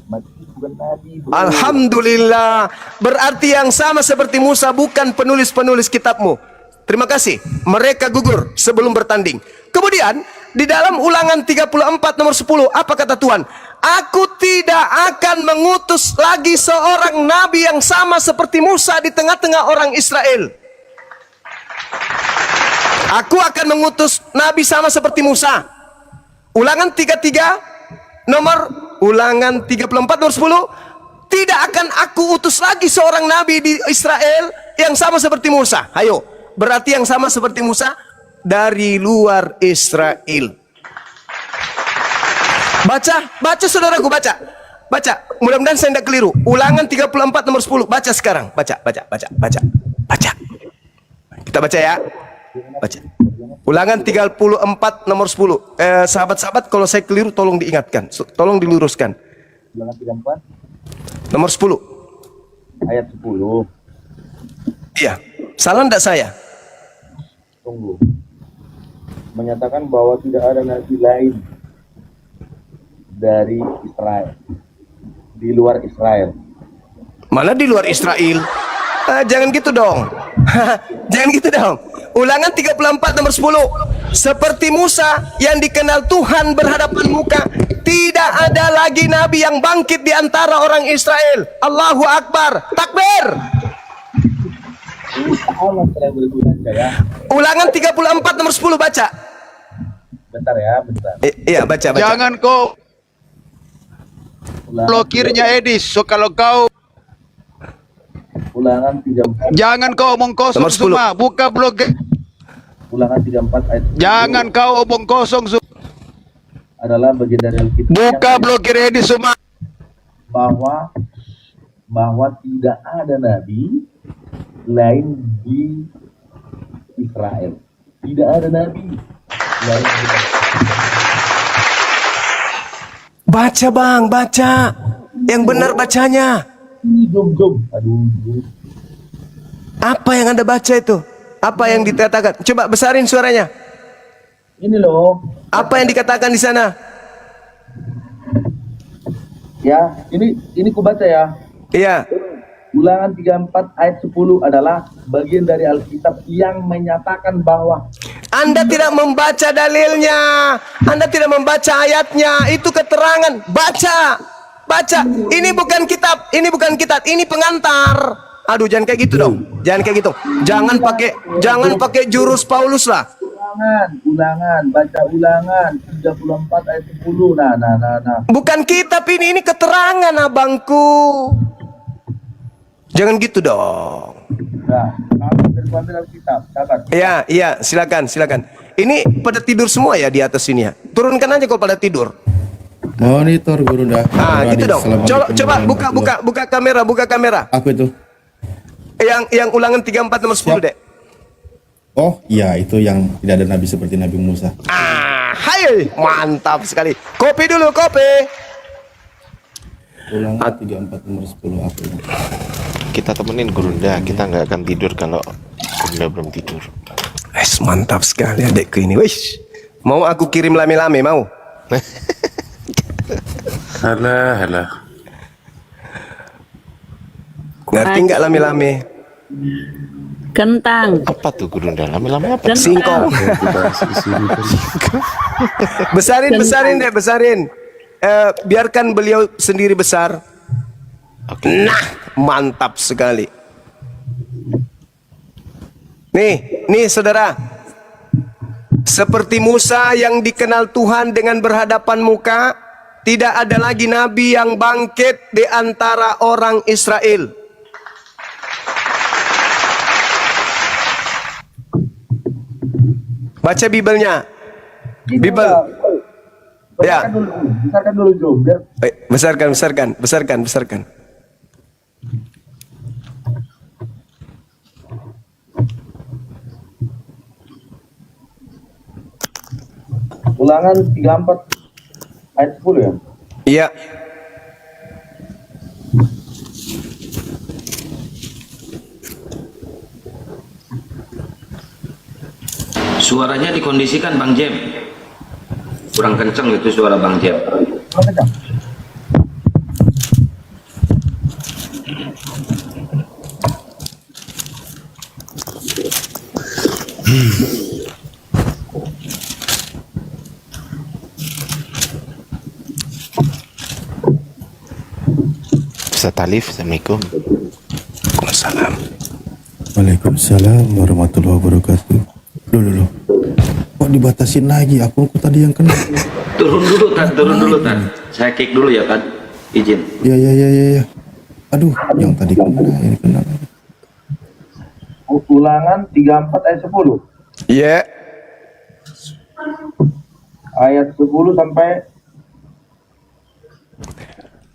Matius bukan nabi. Bro. Alhamdulillah, berarti yang sama seperti Musa bukan penulis-penulis kitabmu. Terima kasih, mereka gugur sebelum bertanding. Kemudian di dalam Ulangan 34 nomor 10, apa kata Tuhan? Aku tidak akan mengutus lagi seorang nabi yang sama seperti Musa di tengah-tengah orang Israel. Aku akan mengutus nabi sama seperti Musa. Ulangan 34 nomor 10, tidak akan aku utus lagi seorang nabi di Israel yang sama seperti Musa. Ayo, berarti yang sama seperti Musa dari luar Israel. Baca saudaraku, baca. Mudah-mudahan saya tidak keliru. Ulangan 34 nomor 10, baca sekarang. Baca. Kita baca ya. Baca. Ulangan 34 nomor 10. Sahabat-sahabat, kalau saya keliru tolong diingatkan. Tolong diluruskan. Ulangan 34 Nomor 10. ayat 10. Iya. Salah enggak saya? Tunggu. Menyatakan bahwa tidak ada nabi lain dari Israel, di luar Israel. Mana di luar Israel? Jangan gitu dong. Jangan gitu dong. Ulangan 34 nomor 10. Seperti Musa yang dikenal Tuhan berhadapan muka, tidak ada lagi nabi yang bangkit di antara orang Israel. Allahu Akbar. Takbir. Allah telah berguna ya. Ulangan 34 nomor 10, baca. Bentar ya, bentar. Iya, baca. Jangan kau Ulangan, blokirnya Edis. So kalau kau ulangan 34. jangan kau omong kosong Nomor 10. semua. Buka blok. Ulangan 34 ayat 10 Jangan kau omong kosong semua. adalah bagian dari Alkitab Buka yang blokir Edis semua. bahwa tidak ada nabi lain di Israel. Tidak ada nabi lain di Israel. Baca bang, baca. Yang benar bacanya. Ini jom. Aduh. Apa yang Anda baca itu? Apa yang dikatakan? Coba besarin suaranya. Ini loh. Apa yang dikatakan di sana? Ya, ini ku baca ya. Iya. Ulangan 34 ayat 10 adalah bagian dari Alkitab yang menyatakan bahwa Anda tidak membaca dalilnya, Anda tidak membaca ayatnya, itu keterangan. Baca. Ini bukan kitab, ini pengantar. Aduh, jangan kayak gitu dong. Jangan kayak gitu. Jangan pakai jurus Paulus lah. ulangan, baca ulangan 34 ayat 10. Nah. Bukan kitab ini keterangan abangku. Jangan gitu dong. Nah, aku ambil Alkitab, sabar. Iya, silakan. Ini pada tidur semua ya di atas sini ya. Turunkan aja kalau pada tidur. Monitor guru dah. Gitu dong. Coba buka kamera. Apa itu? Yang ulangan 34 nomor 10, Dek. Oh, iya itu yang tidak ada nabi seperti Nabi Musa. Hai, mantap sekali. Kopi dulu, kopi. Ulangan 34 nomor 10 apa itu? Kita temenin Gurunda, kita nggak akan tidur kalau Gurunda belum tidur. Mantap sekali adekku ini. Wih, mau aku kirim lame-lame mau? Halah. Ngerti nggak lame-lame? Kentang. Apa tuh Gurunda? Lama-lama apa? Singkong. besarin deh. Biarkan beliau sendiri besar. Oke. Nah, mantap sekali. Nih saudara. Seperti Musa yang dikenal Tuhan dengan berhadapan muka, tidak ada lagi nabi yang bangkit di antara orang Israel. Baca Bibelnya. Bibel. Ya. Besarkan dulu, Jom. Biar Besarkan. Ulangan 34 ayat 10 ya. Iya. Suaranya dikondisikan Bang Jem. Kurang kenceng itu suara Bang Jem. Ustaz Alif, Assalamualaikum. Waalaikumsalam. Waalaikumsalam warahmatullahi wabarakatuh. Loh. Kok dibatasin lagi? Aku tadi yang kena. Turun dulu Tan. Saya kick dulu ya Tan. Izin. Ya. Aduh, yang tadi kena, ini kena. Ulangan 34 ayat 10. Iya. Ayat 10 sampai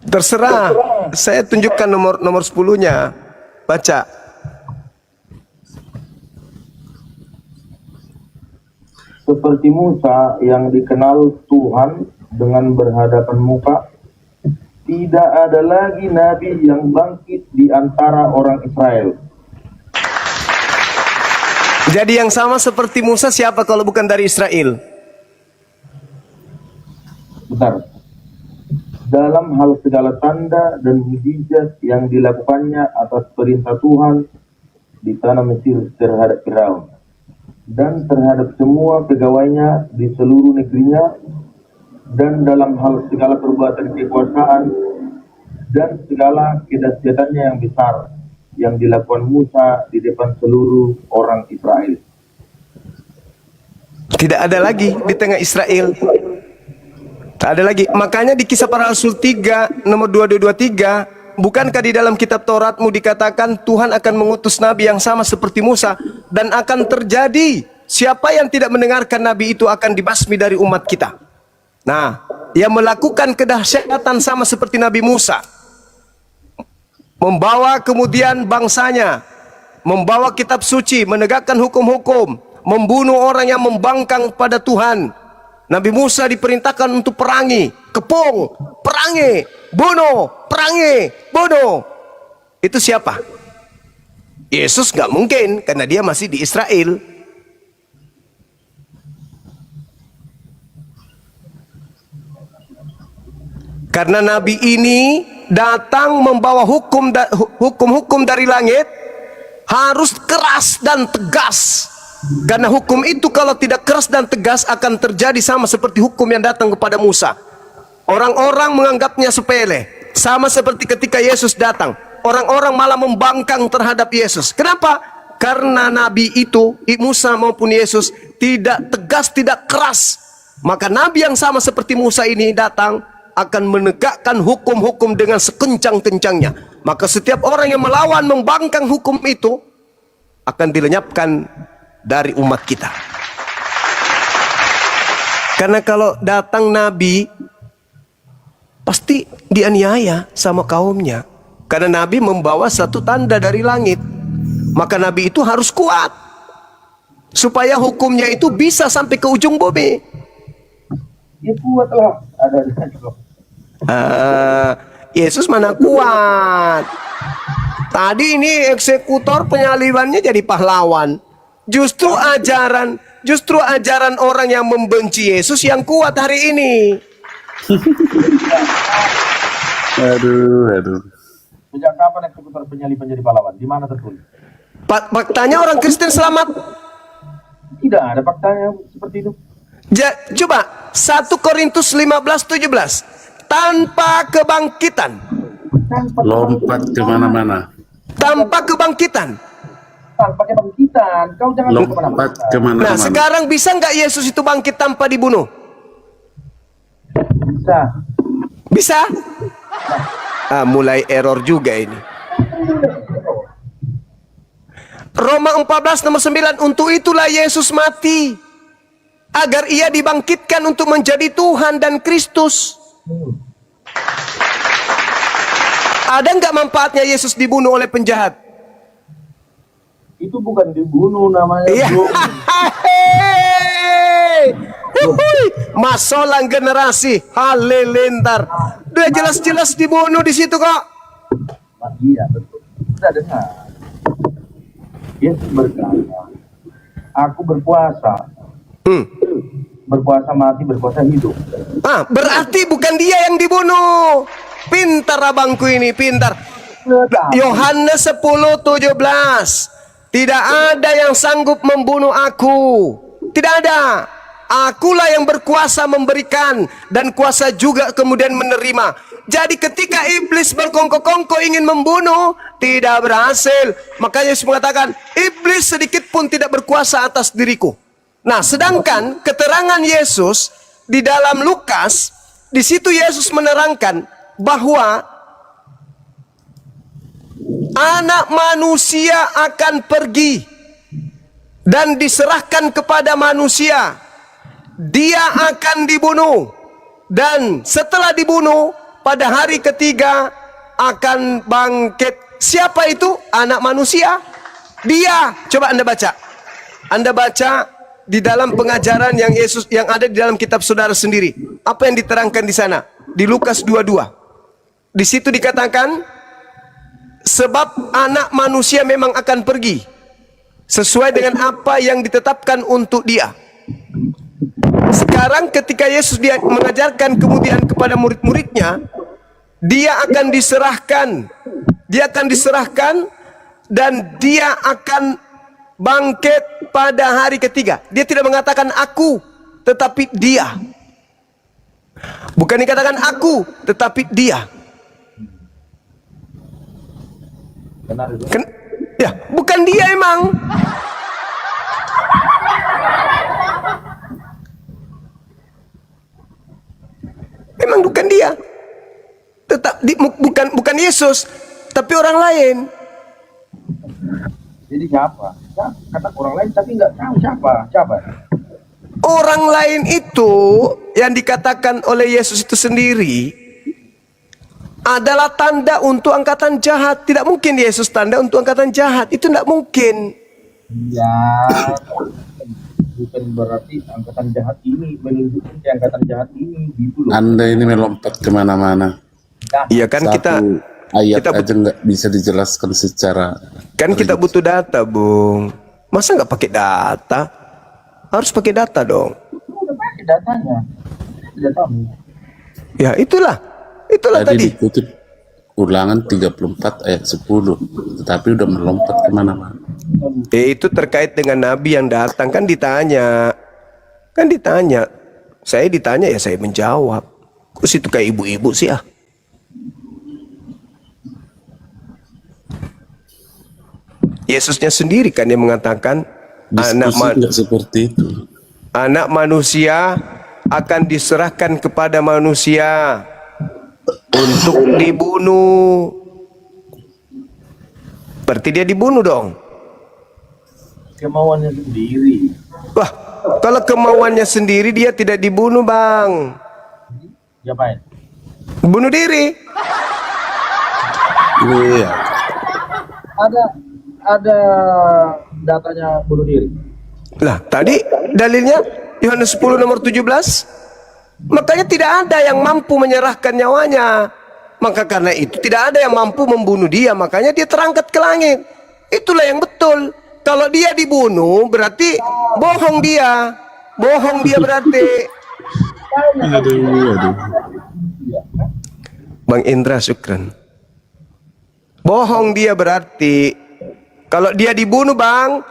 Terserah. Saya tunjukkan nomor 10-nya. Baca. seperti Musa yang dikenal Tuhan dengan berhadapan muka, tidak ada lagi nabi yang bangkit di antara orang Israel. Jadi yang sama seperti Musa siapa kalau bukan dari Israel? Bentar. Dalam hal segala tanda dan mukjizat yang dilakukannya atas perintah Tuhan di tanah Mesir terhadap Firaun dan terhadap semua pegawainya di seluruh negerinya, dan dalam hal segala perbuatan kekuasaan dan segala kedahsyatannya yang besar yang dilakukan Musa di depan seluruh orang Israel. Tidak ada lagi di tengah Israel. Tak ada lagi. Makanya di Kisah Para Rasul 3 nomor 2223, bukankah di dalam kitab Tauratmu dikatakan Tuhan akan mengutus nabi yang sama seperti Musa, dan akan terjadi siapa yang tidak mendengarkan nabi itu akan dibasmi dari umat kita. Nah, yang melakukan kedahsyatan sama seperti Nabi Musa, membawa kemudian bangsanya, membawa kitab suci, menegakkan hukum-hukum, membunuh orang yang membangkang pada Tuhan. Nabi Musa diperintahkan untuk perangi, kepung, perangi, bunuh, perangi, bunuh. Itu siapa? Yesus gak mungkin, karena dia masih di Israel. Karena Nabi ini datang membawa hukum-hukum dari langit, harus keras dan tegas. Karena hukum itu kalau tidak keras dan tegas akan terjadi sama seperti hukum yang datang kepada Musa. Orang-orang menganggapnya sepele, sama seperti ketika Yesus datang. Orang-orang malah membangkang terhadap Yesus. Kenapa? Karena Nabi itu, Musa maupun Yesus, tidak tegas, tidak keras. Maka Nabi yang sama seperti Musa ini datang akan menegakkan hukum-hukum dengan sekencang-kencangnya. Maka setiap orang yang melawan, membangkang hukum itu akan dilenyapkan dari umat kita. Karena kalau datang Nabi, pasti dianiaya sama kaumnya. Karena Nabi membawa satu tanda dari langit. Maka Nabi itu harus kuat, supaya hukumnya itu bisa sampai ke ujung bumi. Ya kuatlah, ada Yesus mana kuat. Tadi ini eksekutor, penyalibannya jadi pahlawan. Justru ajaran orang yang membenci Yesus yang kuat hari ini. Aduh. Sejak kapan eksekutor penyaliban jadi pahlawan? Di mana tertulis? Faktanya orang Kristen selamat. Tidak ada faktanya seperti itu. Coba 1 Korintus 15:17. Tanpa kebangkitan, lompat kemana-mana. Tanpa kebangkitan, kau jangan lompat kemana-mana. Nah, sekarang bisa nggak Yesus itu bangkit tanpa dibunuh? Bisa? Mulai error juga ini. Roma 14 nomor 9, untuk itulah Yesus mati, agar ia dibangkitkan untuk menjadi Tuhan dan Kristus. Ada nggak manfaatnya Yesus dibunuh oleh penjahat? Itu bukan dibunuh namanya. Masolang generasi halilintar. Udah jelas-jelas dibunuh di situ kok. Iya, betul. Sudah dengar. Yesus berkata, aku berpuasa. Berpuasa mati, berpuasa hidup. Berarti bukan dia yang dibunuh. Pintar abangku ini, pintar. Yohanes 10:17. Tidak ada yang sanggup membunuh aku. Tidak ada. Akulah yang berkuasa memberikan dan kuasa juga kemudian menerima. Jadi ketika iblis berkongkok-kongkok ingin membunuh, tidak berhasil. Makanya Yesus mengatakan, iblis sedikit pun tidak berkuasa atas diriku. Nah, sedangkan keterangan Yesus di dalam Lukas, di situ Yesus menerangkan bahwa Anak manusia akan pergi dan diserahkan kepada manusia. Dia akan dibunuh, dan setelah dibunuh pada hari ketiga akan bangkit. Siapa itu anak manusia? Dia. Coba Anda baca. Anda baca di dalam pengajaran yang Yesus yang ada di dalam kitab saudara sendiri. Apa yang diterangkan di sana? Di Lukas 22. Di situ dikatakan, sebab anak manusia memang akan pergi sesuai dengan apa yang ditetapkan untuk dia. Sekarang ketika Yesus dia mengajarkan kemudian kepada murid-muridnya, dia akan diserahkan. Dia akan diserahkan dan dia akan bangkit pada hari ketiga. Dia tidak mengatakan aku, tetapi dia. Bukan dikatakan aku, tetapi dia. Ya, bukan dia emang. Emang bukan dia. Bukan Yesus, tapi orang lain. Jadi siapa? Kata orang lain tapi nggak tahu siapa. Orang lain itu yang dikatakan oleh Yesus itu sendiri adalah tanda untuk angkatan jahat. Tidak mungkin Yesus tanda untuk angkatan jahat. Itu tidak mungkin. Ya, bukan berarti angkatan jahat ini menunjukkan ke angkatan jahat ini gitu loh. Anda ini melompat kemana-mana. Iya kan, Satu ayat aja nggak bisa dijelaskan secara. Kan kita butuh data, Bung. Masa nggak pakai data? Harus pakai data dong. Udah pakai datanya. Tidak tahu. Ya itulah tadi. Dikutip Ulangan 34 ayat 10, tetapi udah melompat kemana-mana. Itu terkait dengan Nabi yang datang. Kan ditanya. Saya ditanya ya saya menjawab. Kok situ kayak ibu-ibu sih ah? Yesusnya sendiri kan yang mengatakan seperti itu. Anak manusia akan diserahkan kepada manusia untuk dibunuh. Berarti dia dibunuh dong. Kemauannya sendiri. Wah, kalau kemauannya sendiri dia tidak dibunuh, Bang. Siapain? Bunuh diri. Iya. Ada datanya bunuh diri. Lah, tadi dalilnya Yohanes 10 nomor 17. Makanya tidak ada yang mampu menyerahkan nyawanya. Maka karena itu tidak ada yang mampu membunuh dia. Makanya dia terangkat ke langit. Itulah yang betul. Kalau dia dibunuh berarti bohong dia. Bohong dia berarti. Bang Indra, syukran. Bohong dia berarti. Kalau dia dibunuh, Bang,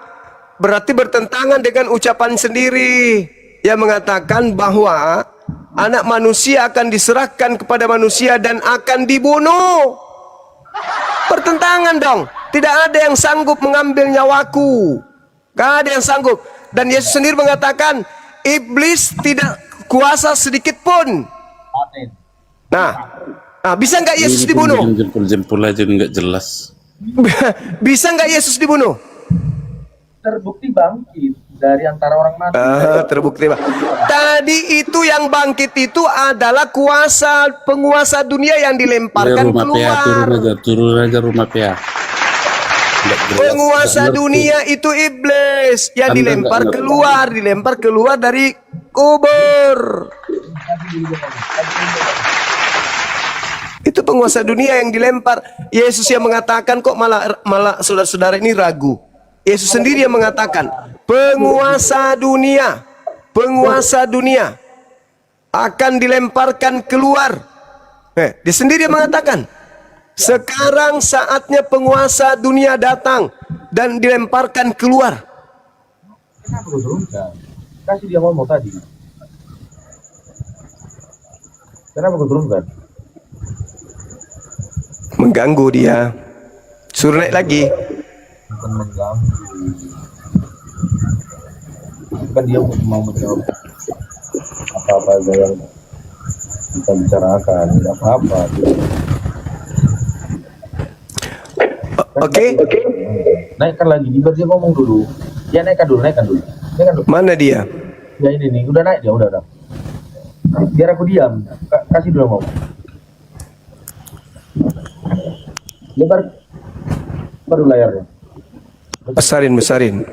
berarti bertentangan dengan ucapan sendiri yang mengatakan bahwa anak manusia akan diserahkan kepada manusia dan akan dibunuh. Pertentangan dong. Tidak ada yang sanggup mengambil nyawaku. Gak ada yang sanggup. Dan Yesus sendiri mengatakan, iblis tidak kuasa sedikit pun. Nah, bisa nggak Yesus dibunuh? Jempol-jempol aja nggak jelas. Bisa nggak Yesus dibunuh? Terbukti bangkit dari antara orang mati. Terbukti, Pak. Tadi itu yang bangkit itu adalah penguasa dunia yang dilemparkan keluar. Turun aja rumah PA. Penguasa dunia itu iblis yang Anda dilempar nggak dilempar keluar dari kubur. Itu penguasa dunia yang dilempar. Yesus yang mengatakan, kok malah saudara-saudara ini ragu. Yesus sendiri yang mengatakan, penguasa dunia akan dilemparkan keluar. Dia sendiri yang mengatakan, sekarang saatnya penguasa dunia datang dan dilemparkan keluar. Kenapa lu turunkan? Kasih dia ngomong tadi. Kenapa kau turunkan? Mengganggu dia. Suruh naik lagi. Bukan mengganggu. Kan dia mau menjawab apa-apa aja yang kita bicarakan. Tidak apa-apa. Oke. Naikkan lagi. Biar dia ngomong dulu. Ya naikkan dulu. Mana dia? Ya ini nih. Udah naik dia. Udah. Biar aku diam. Kasih dulu ngomong. Lebar baru layarnya. Besarin.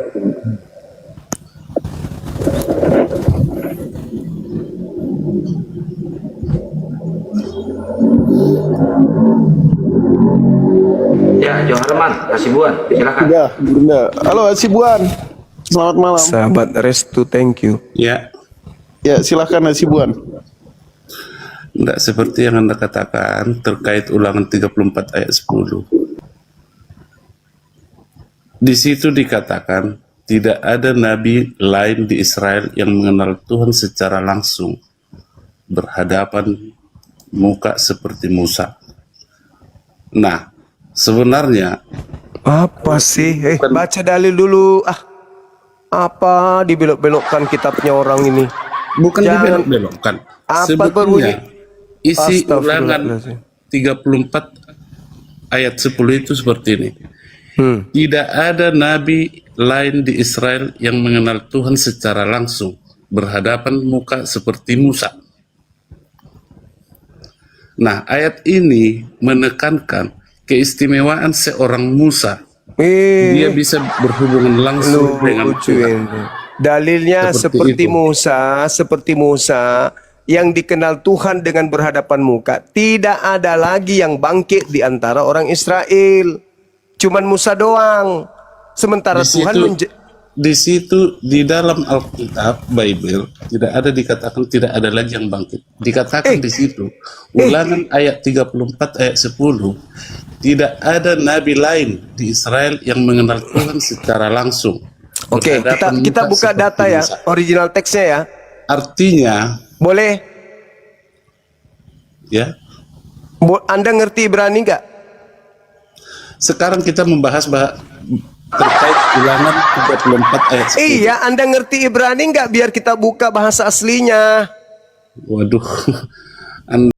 Ya, Joharman, Hasibuan, silakan. Ya, Bunda. Halo Hasibuan. Selamat malam. Sahabat Restu, thank you. Ya, Ya, silakan Hasibuan. enggak seperti yang Anda katakan terkait ulangan 34 ayat 10. Di situ dikatakan tidak ada nabi lain di Israel yang mengenal Tuhan secara langsung, berhadapan muka seperti Musa. Nah, sebenarnya Apa sih? Baca dalil dulu. Apa dibelok-belokkan kitabnya orang ini? bukan Jangan- dibelok-belokkan. Apa berbunyi? Sebetulnya isi ulangan Astagfirullahaladzim. 34 ayat 10 itu seperti ini. Tidak ada nabi lain di Israel yang mengenal Tuhan secara langsung, berhadapan muka seperti Musa. Nah, ayat ini menekankan keistimewaan seorang Musa. Dia bisa berhubungan langsung dengan Lucu Tuhan. ini. Dalilnya Seperti seperti Musa yang dikenal Tuhan dengan berhadapan muka. Tidak ada lagi yang bangkit di antara orang Israel. Cuman Musa doang. Sementara Tuhan Di situ di dalam Alkitab Bible tidak ada dikatakan tidak ada lagi yang bangkit. Dikatakan di situ ulangan ayat 34 ayat 10 tidak ada nabi lain di Israel yang mengenal Tuhan secara langsung. Oke, kita buka data ya, original teksnya ya. Artinya, Boleh? ya. Anda ngerti Ibrani nggak? Sekarang kita membahas terkait ulangan 34 ayat 10. Iya, Anda ngerti Ibrani nggak? Biar kita buka bahasa aslinya. Waduh. Anda